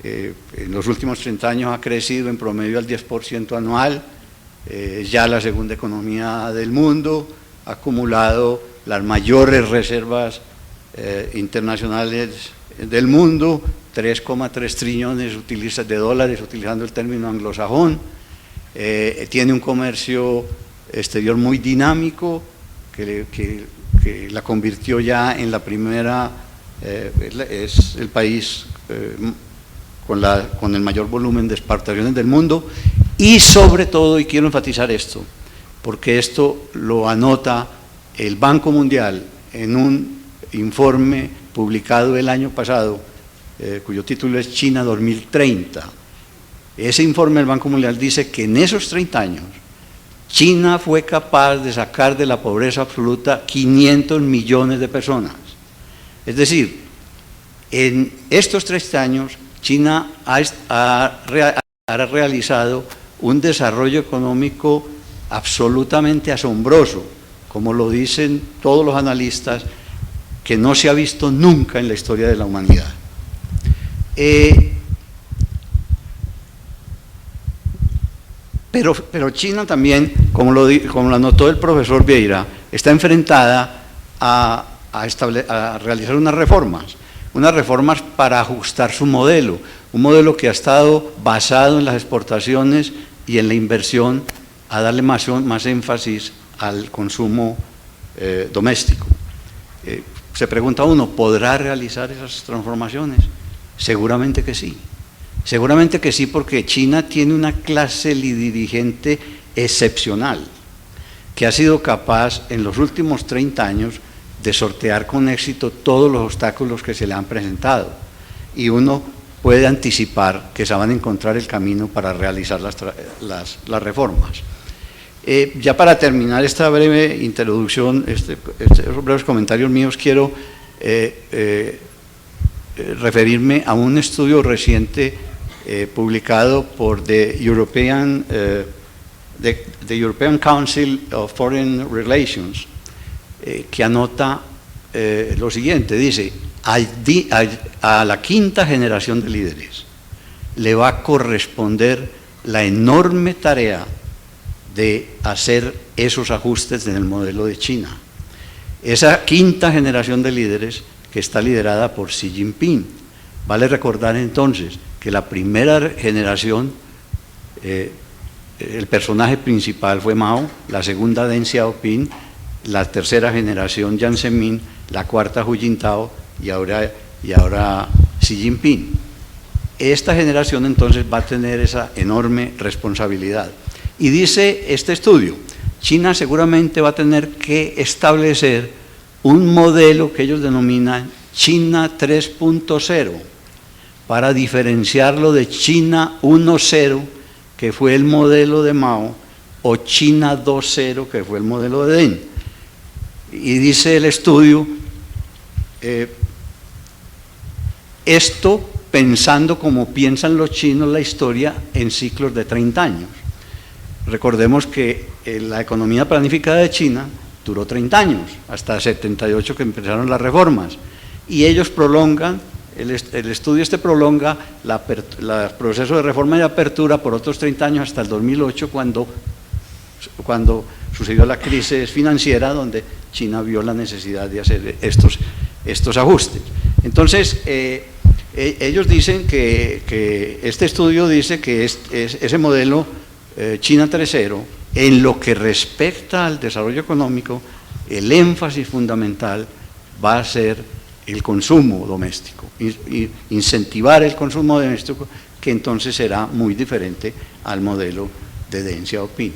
en los últimos 30 años ha crecido en promedio al 10% anual, ya la segunda economía del mundo, ha acumulado las mayores reservas internacionales del mundo, 3,3 trillones de dólares, utilizando el término anglosajón, tiene un comercio exterior muy dinámico que la convirtió ya en la primera, es el país con el mayor volumen de exportaciones del mundo, y sobre todo, y quiero enfatizar esto, porque esto lo anota el Banco Mundial en un informe publicado el año pasado, cuyo título es China 2030. Ese informe del Banco Mundial dice que en esos 30 años China fue capaz de sacar de la pobreza absoluta 500 millones de personas. Es decir, en estos 30 años China ha realizado un desarrollo económico absolutamente asombroso, como lo dicen todos los analistas, que no se ha visto nunca en la historia de la humanidad. Pero China también, como lo anotó el profesor Vieira, está enfrentada a realizar unas reformas para ajustar su modelo, un modelo que ha estado basado en las exportaciones y en la inversión, a darle más énfasis al consumo doméstico. Se pregunta uno, ¿podrá realizar esas transformaciones? Seguramente que sí. Seguramente que sí, porque China tiene una clase dirigente excepcional, que ha sido capaz en los últimos 30 años de sortear con éxito todos los obstáculos que se le han presentado. Y uno puede anticipar que se van a encontrar el camino para realizar las reformas. Ya para terminar esta breve introducción, esos breves comentarios míos, quiero referirme a un estudio reciente publicado por the European Council of Foreign Relations, que anota lo siguiente, dice, a la quinta generación de líderes le va a corresponder la enorme tarea de hacer esos ajustes en el modelo de China. Esa quinta generación de líderes que está liderada por Xi Jinping. Vale recordar entonces que la primera generación, el personaje principal fue Mao, la segunda Deng Xiaoping, la tercera generación Jiang Zemin, la cuarta Hu Jintao y ahora Xi Jinping. Esta generación entonces va a tener esa enorme responsabilidad. Y dice este estudio, China seguramente va a tener que establecer un modelo que ellos denominan China 3.0 para diferenciarlo de China 1.0, que fue el modelo de Mao, o China 2.0, que fue el modelo de Deng. Y dice el estudio, esto pensando como piensan los chinos la historia en ciclos de 30 años. Recordemos que la economía planificada de China duró 30 años, hasta 78 que empezaron las reformas, y ellos prolongan, el estudio prolonga el proceso de reforma y apertura por otros 30 años hasta el 2008, cuando sucedió la crisis financiera, donde China vio la necesidad de hacer estos ajustes. Entonces, ellos dicen que este estudio dice que ese modelo China 3.0, en lo que respecta al desarrollo económico, el énfasis fundamental va a ser el consumo doméstico, y incentivar el consumo doméstico, que entonces será muy diferente al modelo de Deng Xiaoping.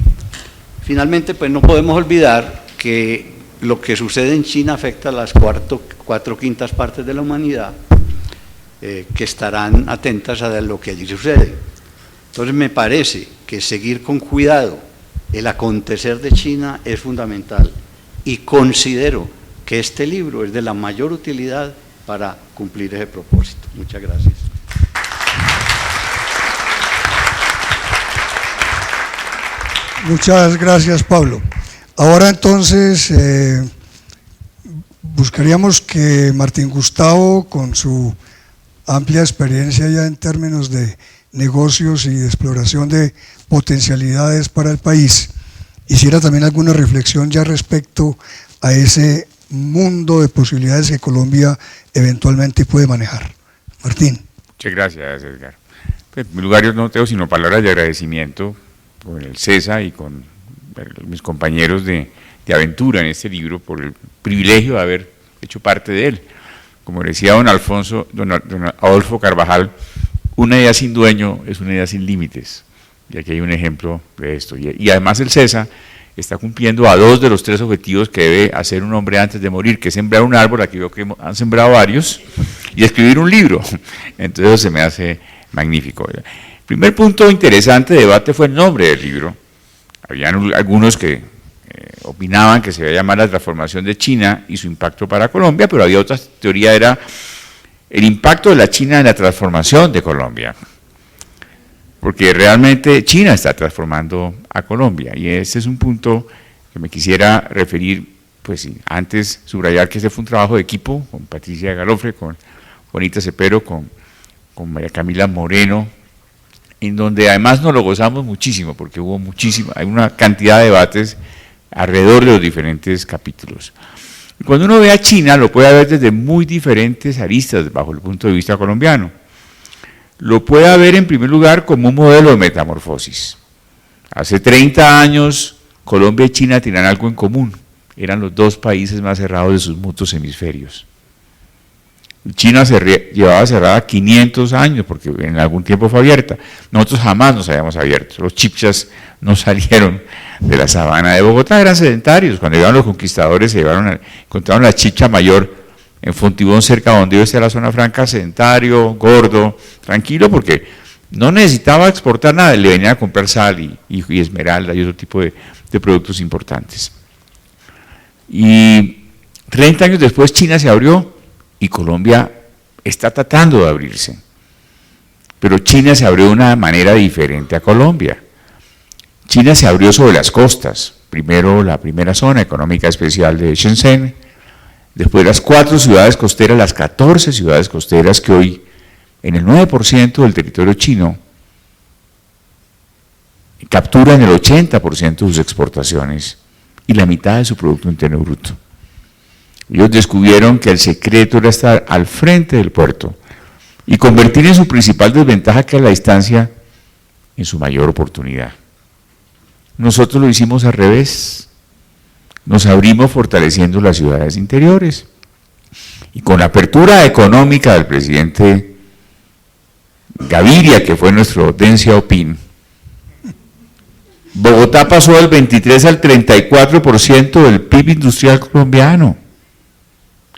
Finalmente, pues no podemos olvidar que lo que sucede en China afecta a las 4/5 partes de la humanidad, que estarán atentas a lo que allí sucede. Entonces me parece que seguir con cuidado el acontecer de China es fundamental, y considero que este libro es de la mayor utilidad para cumplir ese propósito. Muchas gracias. Muchas gracias, Pablo. Ahora entonces buscaríamos que Martín Gustavo, con su amplia experiencia ya en términos de negocios y de exploración de potencialidades para el país, hiciera también alguna reflexión ya respecto a ese mundo de posibilidades que Colombia eventualmente puede manejar. Martín. Muchas gracias, Edgar. Pues, en primer lugar, yo no tengo sino palabras de agradecimiento con el CESA y con mis compañeros de aventura en este libro por el privilegio de haber hecho parte de él. Como decía don Adolfo Carvajal, una idea sin dueño es una idea sin límites. Y aquí hay un ejemplo de esto. Y además el CESA está cumpliendo a 2 de los 3 objetivos que debe hacer un hombre antes de morir, que es sembrar un árbol, aquí veo que han sembrado varios, y escribir un libro. Entonces eso se me hace magnífico. El primer punto interesante de debate fue el nombre del libro. Habían algunos que opinaban que se iba a llamar La transformación de China y su impacto para Colombia, pero había otra teoría, era el impacto de la China en la transformación de Colombia. Porque realmente China está transformando a Colombia, y este es un punto que me quisiera referir, pues sí, antes subrayar que este fue un trabajo de equipo, con Patricia Galofre, con Juanita Cepero, con María Camila Moreno, en donde además nos lo gozamos muchísimo, porque hay una cantidad de debates alrededor de los diferentes capítulos. Y cuando uno ve a China, lo puede ver desde muy diferentes aristas, bajo el punto de vista colombiano. Lo puede ver en primer lugar como un modelo de metamorfosis. Hace 30 años Colombia y China tenían algo en común, eran los 2 países más cerrados de sus mutuos hemisferios. China llevaba cerrada 500 años, porque en algún tiempo fue abierta. Nosotros jamás nos habíamos abierto, los chipchas no salieron de la sabana de Bogotá, eran sedentarios. Cuando llegaron los conquistadores encontraron la chicha mayor en Fontibón, cerca donde iba a estar la zona franca, sedentario, gordo, tranquilo, porque no necesitaba exportar nada, le venían a comprar sal y esmeralda y otro tipo de productos importantes. Y 30 años después China se abrió y Colombia está tratando de abrirse, pero China se abrió de una manera diferente a Colombia. China se abrió sobre las costas, primero la primera zona económica especial de Shenzhen, después las 4 ciudades costeras, las 14 ciudades costeras que hoy en el 9% del territorio chino capturan el 80% de sus exportaciones y la mitad de su Producto Interno Bruto. Ellos descubrieron que el secreto era estar al frente del puerto y convertir en su principal desventaja, que es la distancia, en su mayor oportunidad. Nosotros lo hicimos al revés. Nos abrimos fortaleciendo las ciudades interiores. Y con la apertura económica del presidente Gaviria, que fue nuestro Deng Xiaoping, Bogotá pasó del 23 al 34% del PIB industrial colombiano.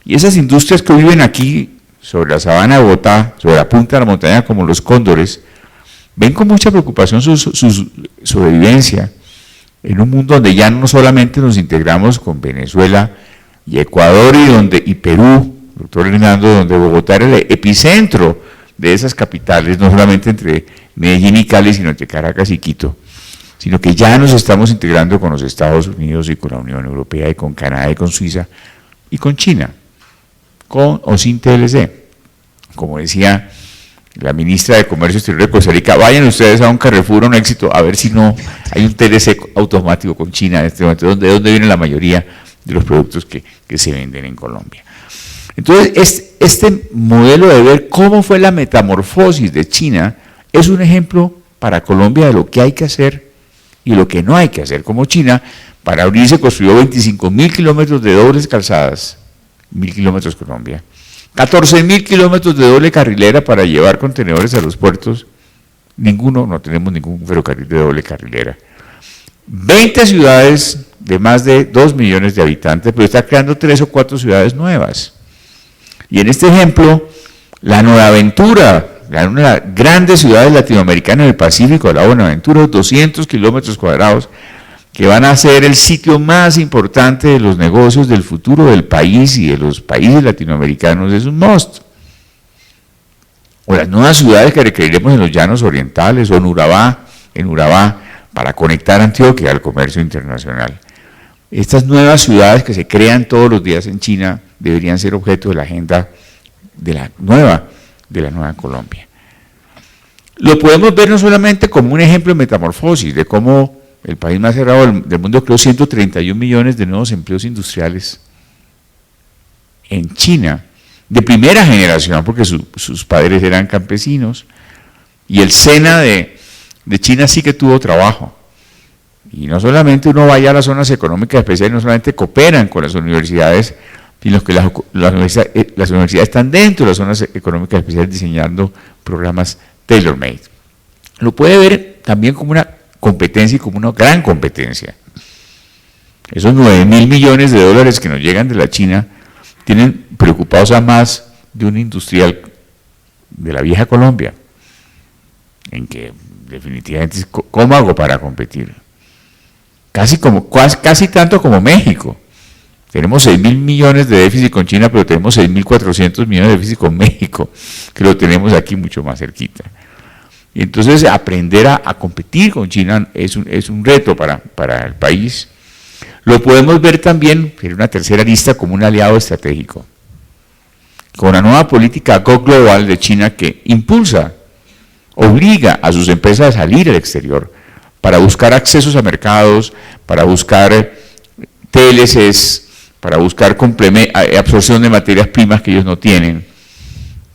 Y esas industrias que viven aquí, sobre la sabana de Bogotá, sobre la punta de la montaña, como los cóndores, ven con mucha preocupación su sobrevivencia en un mundo donde ya no solamente nos integramos con Venezuela y Ecuador y Perú, doctor Hernando, donde Bogotá era el epicentro de esas capitales, no solamente entre Medellín y Cali, sino entre Caracas y Quito, sino que ya nos estamos integrando con los Estados Unidos y con la Unión Europea y con Canadá y con Suiza y con China, con o sin TLC. Como decía la ministra de Comercio Exterior de Costa Rica, vayan ustedes a un Carrefour, un Éxito, a ver si no hay un TLC automático con China en este momento, de donde viene la mayoría de los productos que se venden en Colombia. Entonces, este modelo de ver cómo fue la metamorfosis de China es un ejemplo para Colombia de lo que hay que hacer y lo que no hay que hacer. Como China, para abrirse construyó 25.000 kilómetros de dobles calzadas, 1.000 kilómetros Colombia, 14.000 kilómetros de doble carrilera para llevar contenedores a los puertos, no tenemos ningún ferrocarril de doble carrilera. 20 ciudades de más de 2 millones de habitantes, pero está creando 3 o 4 ciudades nuevas. Y en este ejemplo, la Buenaventura, una de las grandes ciudades latinoamericanas del Pacífico, la Buenaventura, 200 kilómetros cuadrados, que van a ser el sitio más importante de los negocios del futuro del país y de los países latinoamericanos, es un must. O las nuevas ciudades que requeriremos en los llanos orientales, o en Urabá, para conectar Antioquia al comercio internacional. Estas nuevas ciudades que se crean todos los días en China deberían ser objeto de la agenda de la nueva Colombia. Lo podemos ver no solamente como un ejemplo de metamorfosis, de cómo el país más cerrado del mundo creó 131 millones de nuevos empleos industriales en China, de primera generación, porque sus padres eran campesinos, y el SENA de China sí que tuvo trabajo. Y no solamente uno vaya a las zonas económicas especiales, no solamente cooperan con las universidades, sino que las universidades están dentro de las zonas económicas especiales diseñando programas tailor-made. Lo puede ver también como una competencia y como una gran competencia. Esos 9.000 millones de dólares que nos llegan de la China tienen preocupados a más de un industrial de la vieja Colombia, en que definitivamente, ¿cómo hago para competir? Casi tanto como México. Tenemos 6.000 millones de déficit con China, pero tenemos 6.400 millones de déficit con México, que lo tenemos aquí mucho más cerquita. Y entonces aprender a competir con China es un reto para el país. Lo podemos ver también, en una tercera lista, como un aliado estratégico. Con la nueva política Go Global de China que impulsa, obliga a sus empresas a salir al exterior para buscar accesos a mercados, para buscar TLCs, para buscar absorción de materias primas que ellos no tienen,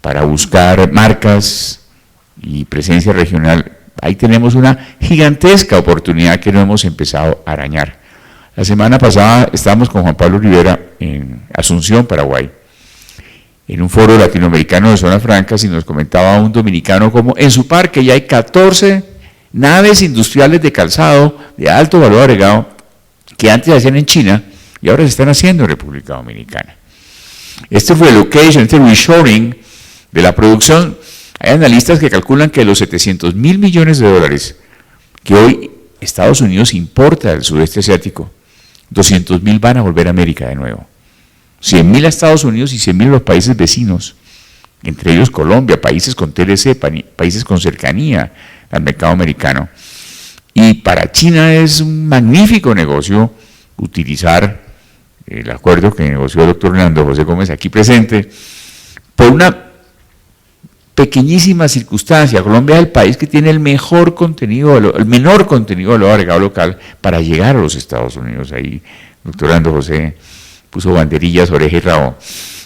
para buscar marcas y presencia regional. Ahí tenemos una gigantesca oportunidad que no hemos empezado a arañar. La semana pasada estábamos con Juan Pablo Rivera en Asunción, Paraguay, en un foro latinoamericano de zonas francas, y nos comentaba un dominicano como en su parque ya hay 14 naves industriales de calzado de alto valor agregado que antes se hacían en China y ahora se están haciendo en República Dominicana. Este relocation, este reshoring de la producción, hay analistas que calculan que los 700.000 millones de dólares que hoy Estados Unidos importa del sudeste asiático, 200.000 van a volver a América de nuevo. 100.000 a Estados Unidos y 100.000 a los países vecinos, entre ellos Colombia, países con TLC, países con cercanía al mercado americano. Y para China es un magnífico negocio utilizar el acuerdo que negoció el doctor Hernando José Gómez aquí presente, por una pequeñísima circunstancia. Colombia es el país que tiene el menor contenido de valor agregado local para llegar a los Estados Unidos. Ahí el doctor Hernando José puso banderillas, oreja y rabo,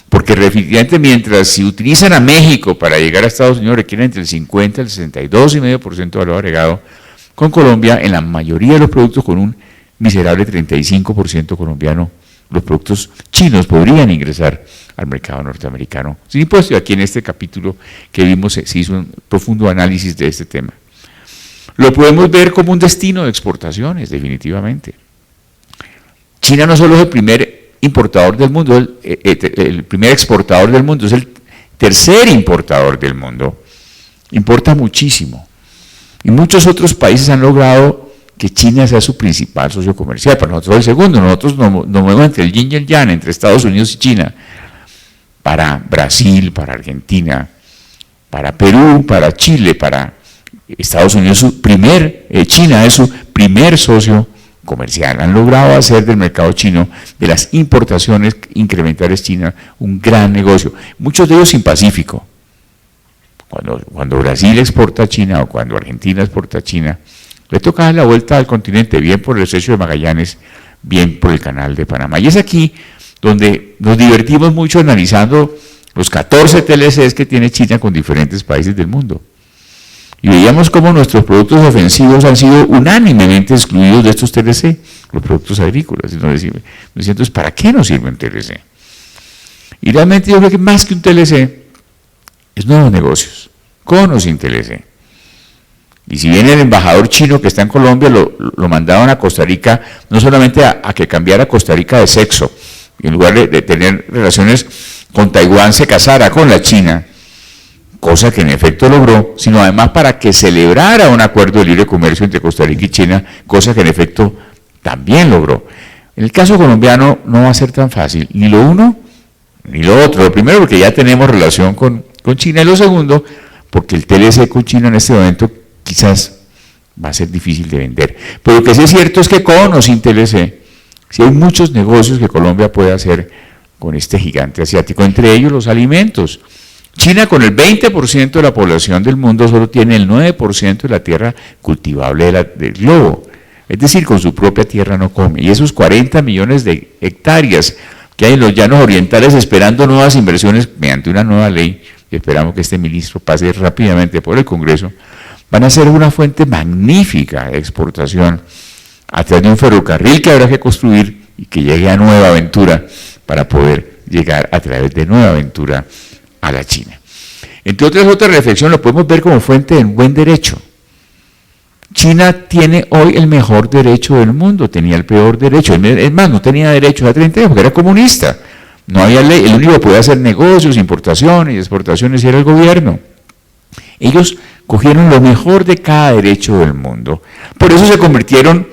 porque definitivamente mientras si utilizan a México para llegar a Estados Unidos requieren entre el 50 y el 62,5% de valor agregado, con Colombia en la mayoría de los productos con un miserable 35% colombiano, los productos chinos podrían ingresar al mercado norteamericano sin impuesto. Aquí en este capítulo que vimos se hizo un profundo análisis de este tema. Lo podemos ver como un destino de exportaciones, definitivamente. China no solo es el primer importador del mundo, el primer exportador del mundo, es el tercer importador del mundo. Importa muchísimo. Y muchos otros países han logrado que China sea su principal socio comercial. Para nosotros el segundo. Nosotros nos movemos entre el yin y el yang, entre Estados Unidos y China. Para Brasil, para Argentina, para Perú, para Chile, para Estados Unidos, China es su primer socio comercial. Han logrado hacer del mercado chino, de las importaciones incrementales chinas, un gran negocio. Muchos de ellos sin Pacífico. Cuando Brasil exporta a China o cuando Argentina exporta a China, le toca dar la vuelta al continente, bien por el estrecho de Magallanes, bien por el canal de Panamá. Y es aquí donde nos divertimos mucho analizando los 14 TLCs que tiene China con diferentes países del mundo. Y veíamos cómo nuestros productos ofensivos han sido unánimemente excluidos de estos TLC, los productos agrícolas. Y nos decían, entonces, ¿para qué nos sirve un TLC? Y realmente yo creo que más que un TLC, es nuevos negocios, con o sin TLC. Y si bien el embajador chino que está en Colombia lo mandaron a Costa Rica, no solamente a que cambiara Costa Rica de sexo, y en lugar de tener relaciones con Taiwán se casara con la China, cosa que en efecto logró, sino además para que celebrara un acuerdo de libre comercio entre Costa Rica y China, cosa que en efecto también logró. En el caso colombiano no va a ser tan fácil, ni lo uno ni lo otro. Lo primero, porque ya tenemos relación con China, y lo segundo, porque el TLC con China en este momento quizás va a ser difícil de vender. Pero lo que sí es cierto es que con o sin TLC, sí hay muchos negocios que Colombia puede hacer con este gigante asiático, entre ellos los alimentos. China, con el 20% de la población del mundo, solo tiene el 9% de la tierra cultivable del globo. Es decir, con su propia tierra no come. Y esos 40 millones de hectáreas que hay en los llanos orientales esperando nuevas inversiones mediante una nueva ley, y esperamos que este ministro pase rápidamente por el Congreso, van a ser una fuente magnífica de exportación a través de un ferrocarril que habrá que construir y que llegue a Nueva Ventura para poder llegar a través de Nueva Ventura a la China. Entre otras reflexiones, lo podemos ver como fuente de buen derecho. China tiene hoy el mejor derecho del mundo, tenía el peor derecho, es más, no tenía derecho a 30 años porque era comunista, no había ley, el único que podía hacer negocios, importaciones y exportaciones era el gobierno. Ellos cogieron lo mejor de cada derecho del mundo, por eso se convirtieron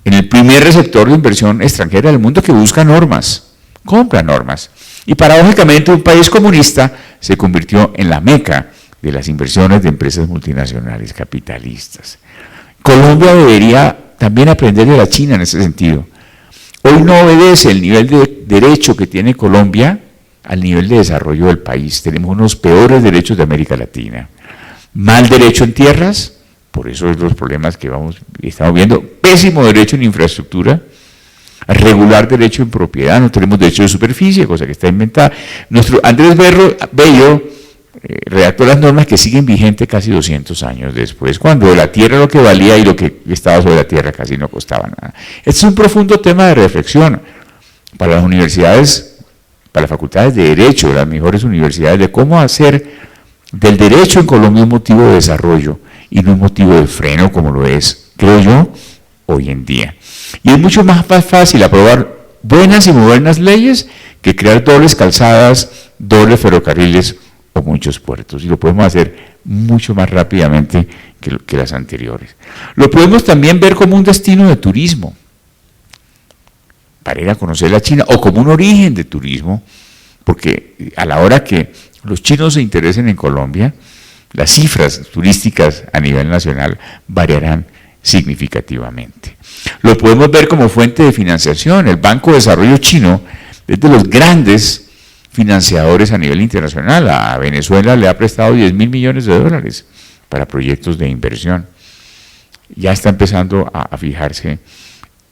en el primer receptor de inversión extranjera del mundo que busca normas, compra normas, y paradójicamente un país comunista se convirtió en la meca de las inversiones de empresas multinacionales capitalistas. Colombia debería también aprender de la China en ese sentido. Hoy no obedece el nivel de derecho que tiene Colombia al nivel de desarrollo del país. Tenemos unos peores derechos de América Latina. Mal derecho en tierras, por eso es los problemas que estamos viendo. Pésimo derecho en infraestructura. Regular derecho en propiedad, no tenemos derecho de superficie, cosa que está inventada. Nuestro Andrés Bello redactó las normas que siguen vigentes casi 200 años después, cuando la tierra lo que valía y lo que estaba sobre la tierra casi no costaba nada. Este es un profundo tema de reflexión para las universidades, para las facultades de Derecho, las mejores universidades, de cómo hacer del derecho en Colombia un motivo de desarrollo y no un motivo de freno como lo es, creo yo, hoy en día. Y es mucho más fácil aprobar buenas y modernas leyes que crear dobles calzadas, dobles ferrocarriles o muchos puertos, y lo podemos hacer mucho más rápidamente que las anteriores. Lo podemos también ver como un destino de turismo, para ir a conocer la China, o como un origen de turismo, porque a la hora que los chinos se interesen en Colombia, las cifras turísticas a nivel nacional variarán significativamente. Lo podemos ver como fuente de financiación. El Banco de Desarrollo Chino es de los grandes financiadores a nivel internacional. A Venezuela le ha prestado 10.000 millones de dólares para proyectos de inversión. Ya está empezando a fijarse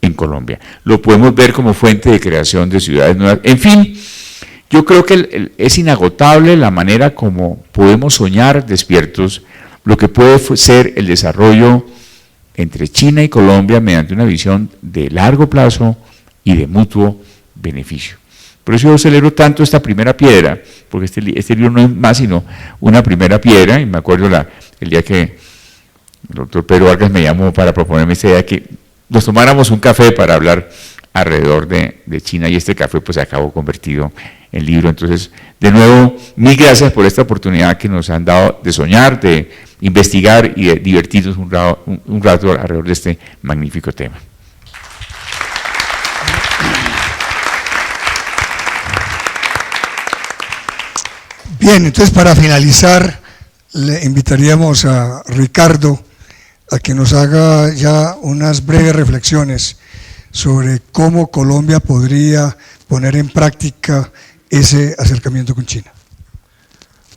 en Colombia. Lo podemos ver como fuente de creación de ciudades nuevas. En fin, yo creo que es inagotable la manera como podemos soñar despiertos lo que puede ser el desarrollo entre China y Colombia mediante una visión de largo plazo y de mutuo beneficio. Por eso yo celebro tanto esta primera piedra, porque este libro no es más sino una primera piedra, y me acuerdo el día que el doctor Pedro Vargas me llamó para proponerme esta idea de que nos tomáramos un café para hablar alrededor de China, y este café pues se acabó convertido en libro. Entonces, de nuevo, mil gracias por esta oportunidad que nos han dado de soñar, de investigar y de divertirnos un rato alrededor de este magnífico tema. Bien, entonces para finalizar, le invitaríamos a Ricardo a que nos haga ya unas breves reflexiones sobre cómo Colombia podría poner en práctica ese acercamiento con China.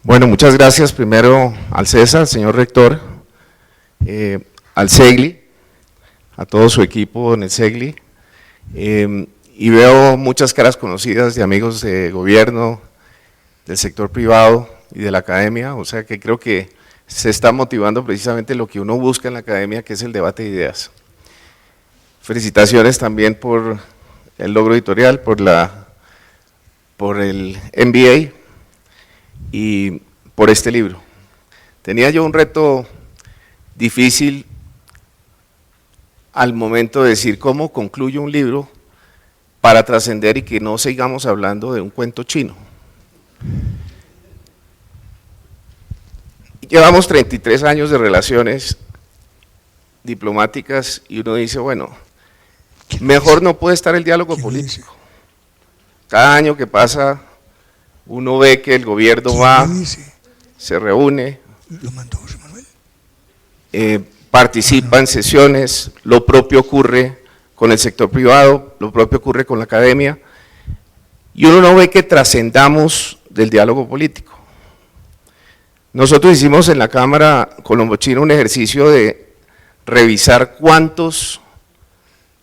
Bueno, muchas gracias primero al César, al señor rector, al CEGLI, a todo su equipo en el CEGLI, y veo muchas caras conocidas de amigos de gobierno, del sector privado y de la academia, o sea que creo que se está motivando precisamente lo que uno busca en la academia, que es el debate de ideas. Felicitaciones también por el logro editorial, por el MBA y por este libro. Tenía yo un reto difícil al momento de decir cómo concluyo un libro para trascender y que no sigamos hablando de un cuento chino. Llevamos 33 años de relaciones diplomáticas y uno dice, bueno, mejor no puede estar el diálogo político. Cada año que pasa, uno ve que el gobierno va, se reúne, participa en sesiones, lo propio ocurre con el sector privado, lo propio ocurre con la academia, y uno no ve que trascendamos del diálogo político. Nosotros hicimos en la Cámara Colombo-China un ejercicio de revisar cuántos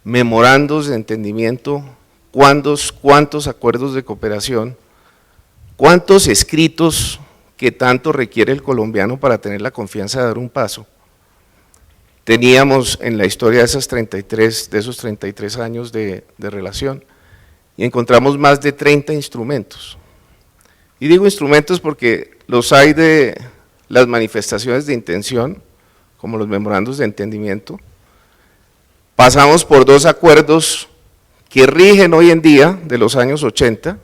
memorandos de entendimiento, cuántos acuerdos de cooperación, cuántos escritos que tanto requiere el colombiano para tener la confianza de dar un paso teníamos en la historia de esos 33 años de relación, y encontramos más de 30 instrumentos. Y digo instrumentos porque los hay de las manifestaciones de intención, como los memorandos de entendimiento. Pasamos por 2 acuerdos que rigen hoy en día, de los años 80,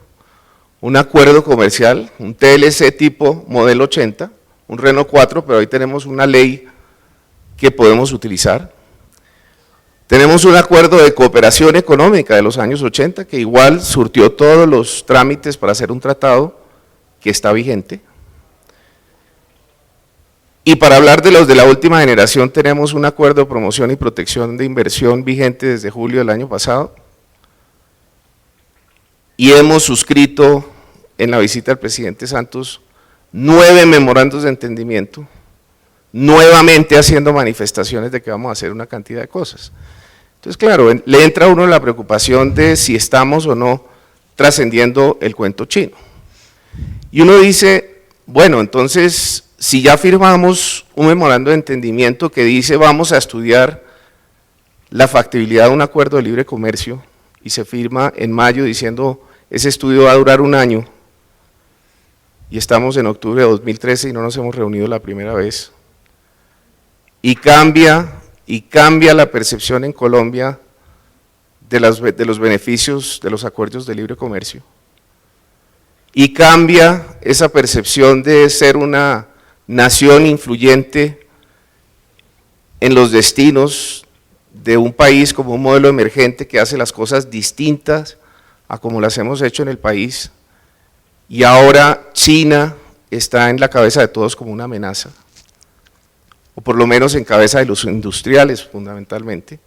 un acuerdo comercial, un TLC tipo modelo 80, un Renault 4, pero hoy tenemos una ley que podemos utilizar. Tenemos un acuerdo de cooperación económica de los años 80, que igual surtió todos los trámites para hacer un tratado que está vigente. Y para hablar de los de la última generación, tenemos un acuerdo de promoción y protección de inversión vigente desde julio del año pasado, y hemos suscrito en la visita del presidente Santos 9 memorandos de entendimiento, nuevamente haciendo manifestaciones de que vamos a hacer una cantidad de cosas. Entonces, claro, le entra a uno la preocupación de si estamos o no trascendiendo el cuento chino. Y uno dice, bueno, entonces, si ya firmamos un memorando de entendimiento que dice vamos a estudiar la factibilidad de un acuerdo de libre comercio, y se firma en mayo diciendo ese estudio va a durar 1 año, y estamos en octubre de 2013 y no nos hemos reunido la primera vez, y cambia la percepción en Colombia de los beneficios de los acuerdos de libre comercio, y cambia esa percepción de ser una nación influyente en los destinos de un país como un modelo emergente que hace las cosas distintas a como las hemos hecho en el país, y ahora China está en la cabeza de todos como una amenaza, o por lo menos en cabeza de los industriales fundamentalmente.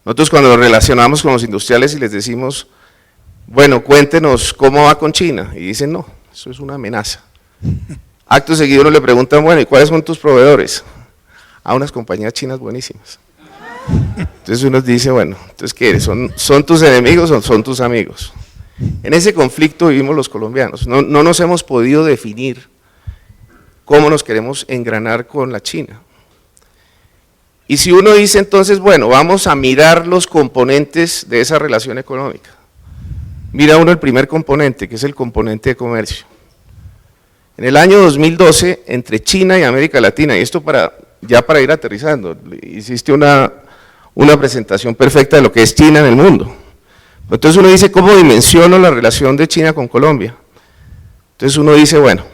Nosotros cuando nos relacionamos con los industriales y les decimos, bueno, cuéntenos cómo va con China, y dicen no, eso es una amenaza. Acto seguido uno le preguntan, bueno, ¿y cuáles son tus proveedores? A unas compañías chinas buenísimas. Entonces uno dice, bueno, entonces ¿qué eres? ¿Son tus enemigos o son tus amigos? En ese conflicto vivimos los colombianos, no nos hemos podido definir cómo nos queremos engranar con la China. Y si uno dice entonces, bueno, vamos a mirar los componentes de esa relación económica, mira uno el primer componente, que es el componente de comercio. En el año 2012, entre China y América Latina, y esto ya para ir aterrizando, hiciste una presentación perfecta de lo que es China en el mundo. Entonces uno dice, ¿cómo dimensiono la relación de China con Colombia? Entonces uno dice, bueno,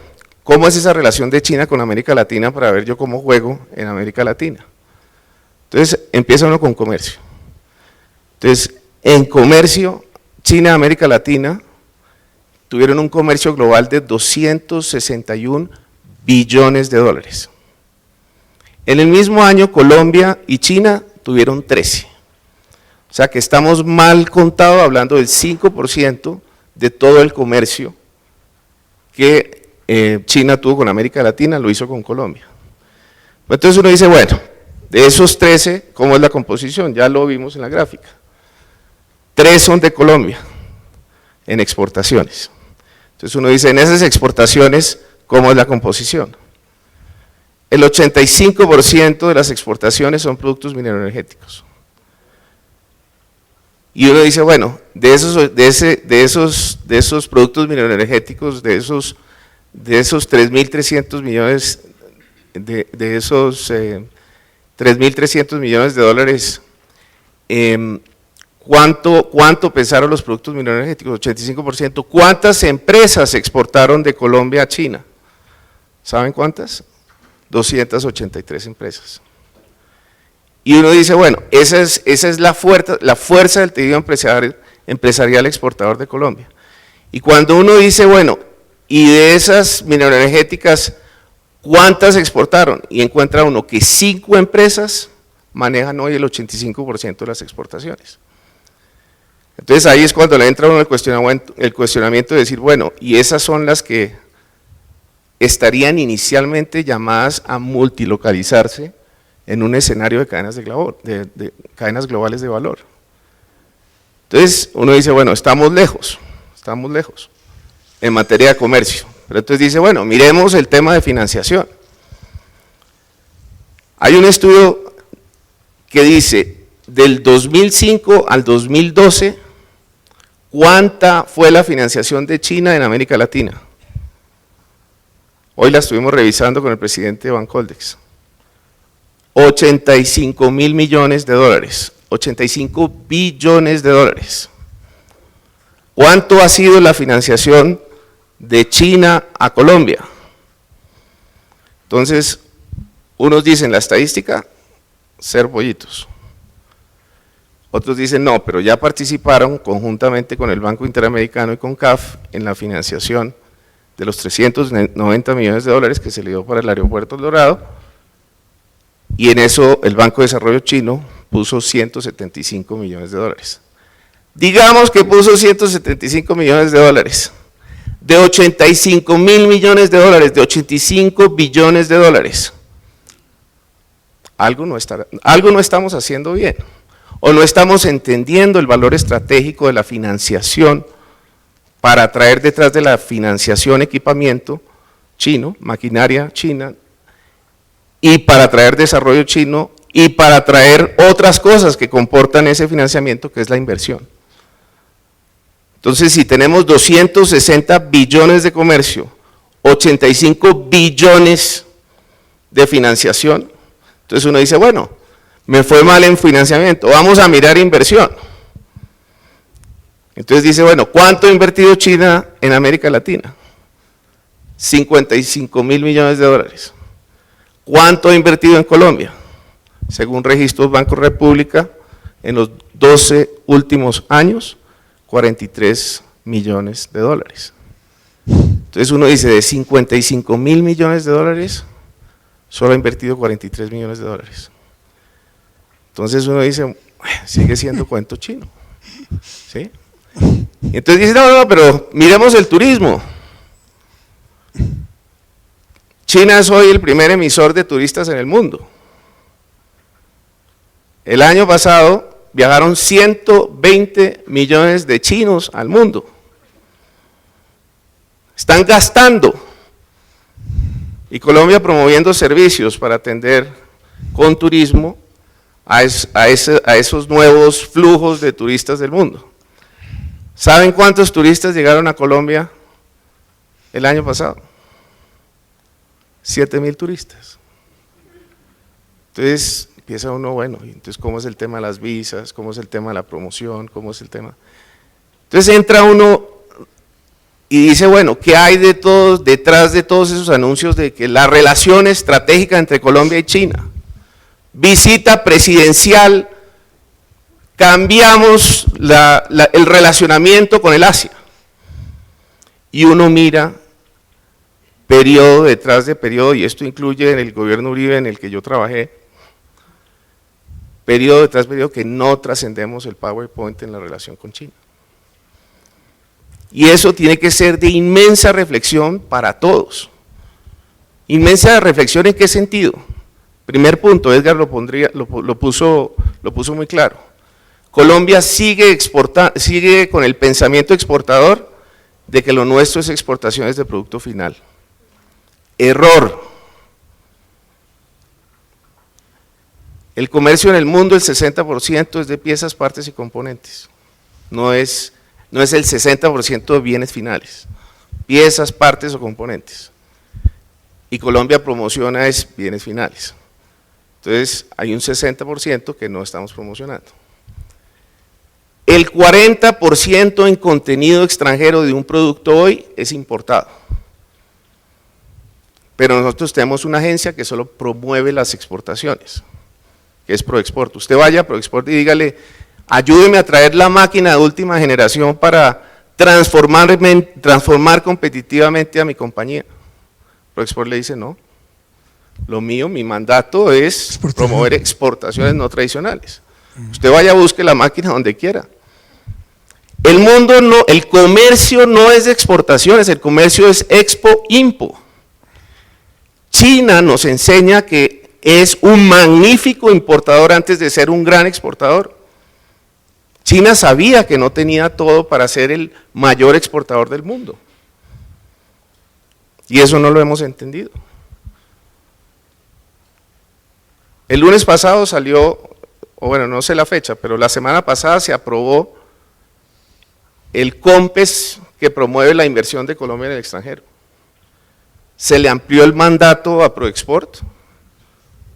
¿cómo es esa relación de China con América Latina para ver yo cómo juego en América Latina? Entonces empieza uno con comercio. Entonces, en comercio, China y América Latina tuvieron un comercio global de 261 billones de dólares. En el mismo año, Colombia y China tuvieron 13. O sea que estamos mal contados, hablando del 5% de todo el comercio que China tuvo con América Latina, lo hizo con Colombia. Entonces uno dice, bueno, de esos 13, ¿cómo es la composición? Ya lo vimos en la gráfica. 3 son de Colombia, en exportaciones. Entonces uno dice, en esas exportaciones, ¿cómo es la composición? El 85% de las exportaciones son productos mineroenergéticos. Y uno dice, bueno, de esos productos mineroenergéticos, de esos 3.300 millones, de esos 3.300 millones de dólares, ¿cuánto pesaron los productos mineroenergéticos? 85%. ¿Cuántas empresas exportaron de Colombia a China? ¿Saben cuántas? 283 empresas. Y uno dice, bueno, esa es la fuerza del tejido empresarial exportador de Colombia. Y cuando uno dice, bueno, y de esas mineroenergéticas, ¿cuántas exportaron? Y encuentra uno que 5 empresas manejan hoy el 85% de las exportaciones. Entonces ahí es cuando le entra uno el cuestionamiento de decir, bueno, y esas son las que estarían inicialmente llamadas a multilocalizarse en un escenario de cadenas, de cadenas globales de valor. Entonces uno dice, bueno, estamos lejos en materia de comercio, pero entonces dice, bueno, miremos el tema de financiación. Hay un estudio que dice, del 2005 al 2012, ¿cuánta fue la financiación de China en América Latina? Hoy la estuvimos revisando con el presidente de Bancoldex. 85.000 millones de dólares, 85 billones de dólares. ¿Cuánto ha sido la financiación de China a Colombia? Entonces, unos dicen la estadística, ser pollitos. Otros dicen no, pero ya participaron conjuntamente con el Banco Interamericano y con CAF en la financiación de los 390 millones de dólares que se le dio para el aeropuerto El Dorado, y en eso el Banco de Desarrollo Chino puso 175 millones de dólares. Digamos que puso 175 millones de dólares, de 85.000 millones de dólares, de 85 billones de dólares. Algo no estamos haciendo bien, o no estamos entendiendo el valor estratégico de la financiación para traer detrás de la financiación equipamiento chino, maquinaria china, y para traer desarrollo chino, y para traer otras cosas que comportan ese financiamiento, que es la inversión. Entonces, si tenemos 260 billones de comercio, 85 billones de financiación, entonces uno dice, bueno, me fue mal en financiamiento, vamos a mirar inversión. Entonces dice, bueno, ¿cuánto ha invertido China en América Latina? 55.000 millones de dólares. ¿Cuánto ha invertido en Colombia? Según registros Banco República, en los 12 últimos años, 43 millones de dólares. Entonces uno dice, de 55.000 millones de dólares, solo ha invertido 43 millones de dólares. Entonces uno dice, sigue siendo cuento chino, ¿sí? Y entonces dice, no, pero miremos el turismo. China es hoy el primer emisor de turistas en el mundo. El año pasado viajaron 120 millones de chinos al mundo. Están gastando. Y Colombia promoviendo servicios para atender con turismo a esos nuevos flujos de turistas del mundo. ¿Saben cuántos turistas llegaron a Colombia el año pasado? 7.000 turistas. Entonces empieza uno, bueno, entonces ¿cómo es el tema de las visas? ¿Cómo es el tema de la promoción? ¿Cómo es el tema? Entonces entra uno y dice, bueno, ¿qué hay detrás de todos esos anuncios de que la relación estratégica entre Colombia y China? Visita presidencial, cambiamos el relacionamiento con el Asia. Y uno mira periodo detrás de periodo, y esto incluye en el gobierno Uribe en el que yo trabajé, periodo detrás de periodo que no trascendemos el PowerPoint en la relación con China. Y eso tiene que ser de inmensa reflexión para todos. ¿Inmensa reflexión en qué sentido? Primer punto, Edgar lo puso muy claro. Colombia sigue con el pensamiento exportador de que lo nuestro es exportaciones de producto final. Error. El comercio en el mundo, el 60% es de piezas, partes y componentes. No es el 60% de bienes finales, piezas, partes o componentes. Y Colombia promociona es bienes finales. Entonces hay un 60% que no estamos promocionando. El 40% en contenido extranjero de un producto hoy es importado. Pero nosotros tenemos una agencia que solo promueve las exportaciones, que es Proexport. Usted vaya a Proexport y dígale, ayúdeme a traer la máquina de última generación para transformar competitivamente a mi compañía. Proexport le dice, no, lo mío, mi mandato es promover exportaciones no tradicionales. Usted vaya, busque la máquina donde quiera. El comercio no es de exportaciones, el comercio es expo-impo. China nos enseña que es un magnífico importador antes de ser un gran exportador. China sabía que no tenía todo para ser el mayor exportador del mundo. Y eso no lo hemos entendido. El lunes pasado salió, o bueno, no sé la fecha, pero la semana pasada se aprobó el COMPES que promueve la inversión de Colombia en el extranjero. Se le amplió el mandato a Proexport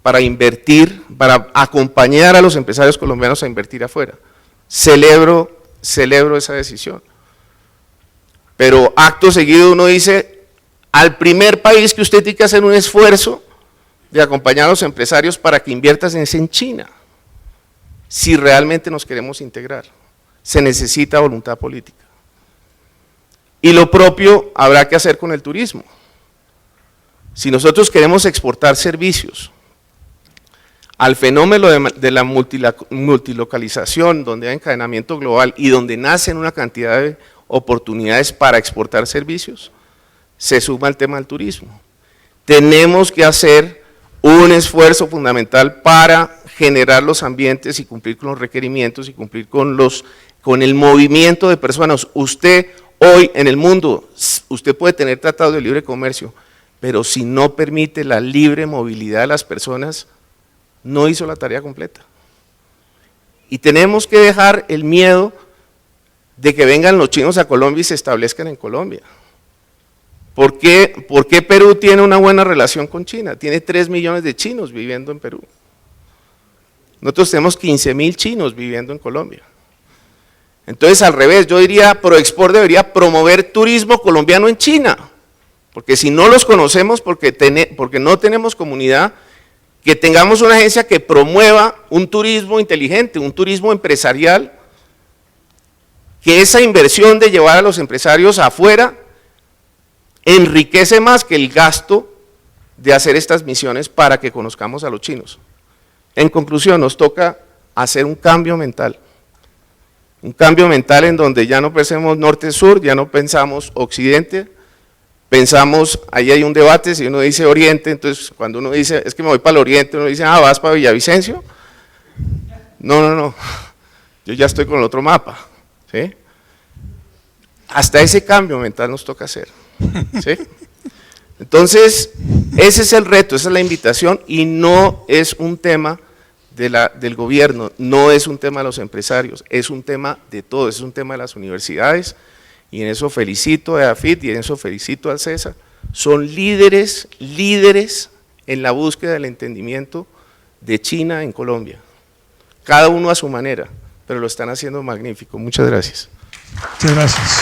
para invertir, para acompañar a los empresarios colombianos a invertir afuera. Celebro esa decisión. Pero acto seguido uno dice, al primer país que usted tiene que hacer un esfuerzo de acompañar a los empresarios para que inviertas es en China. Si realmente nos queremos integrar, se necesita voluntad política. Y lo propio habrá que hacer con el turismo. Si nosotros queremos exportar servicios al fenómeno de la multilocalización, donde hay encadenamiento global y donde nacen una cantidad de oportunidades para exportar servicios, se suma el tema del turismo. Tenemos que hacer un esfuerzo fundamental para generar los ambientes y cumplir con los requerimientos y cumplir con el movimiento de personas. Usted hoy en el mundo, usted puede tener tratados de libre comercio, pero si no permite la libre movilidad de las personas, no hizo la tarea completa. Y tenemos que dejar el miedo de que vengan los chinos a Colombia y se establezcan en Colombia. ¿Por qué Perú tiene una buena relación con China? Tiene 3 millones de chinos viviendo en Perú. Nosotros tenemos 15.000 chinos viviendo en Colombia. Entonces, al revés, yo diría, Proexport debería promover turismo colombiano en China, porque si no los conocemos, porque no tenemos comunidad, que tengamos una agencia que promueva un turismo inteligente, un turismo empresarial, que esa inversión de llevar a los empresarios afuera enriquece más que el gasto de hacer estas misiones para que conozcamos a los chinos. En conclusión, nos toca hacer un cambio mental en donde ya no pensemos norte-sur, ya no pensamos occidente, pensamos, ahí hay un debate, si uno dice oriente, entonces cuando uno dice, es que me voy para el oriente, uno dice, vas para Villavicencio. No, yo ya estoy con el otro mapa, ¿sí? Hasta ese cambio mental nos toca hacer, ¿sí? Entonces, ese es el reto, esa es la invitación y no es un tema del gobierno, no es un tema de los empresarios, es un tema de todos, es un tema de las universidades y en eso felicito a EAFIT y en eso felicito al CESA, son líderes en la búsqueda del entendimiento de China en Colombia, cada uno a su manera, pero lo están haciendo magnífico. Muchas gracias. Muchas gracias.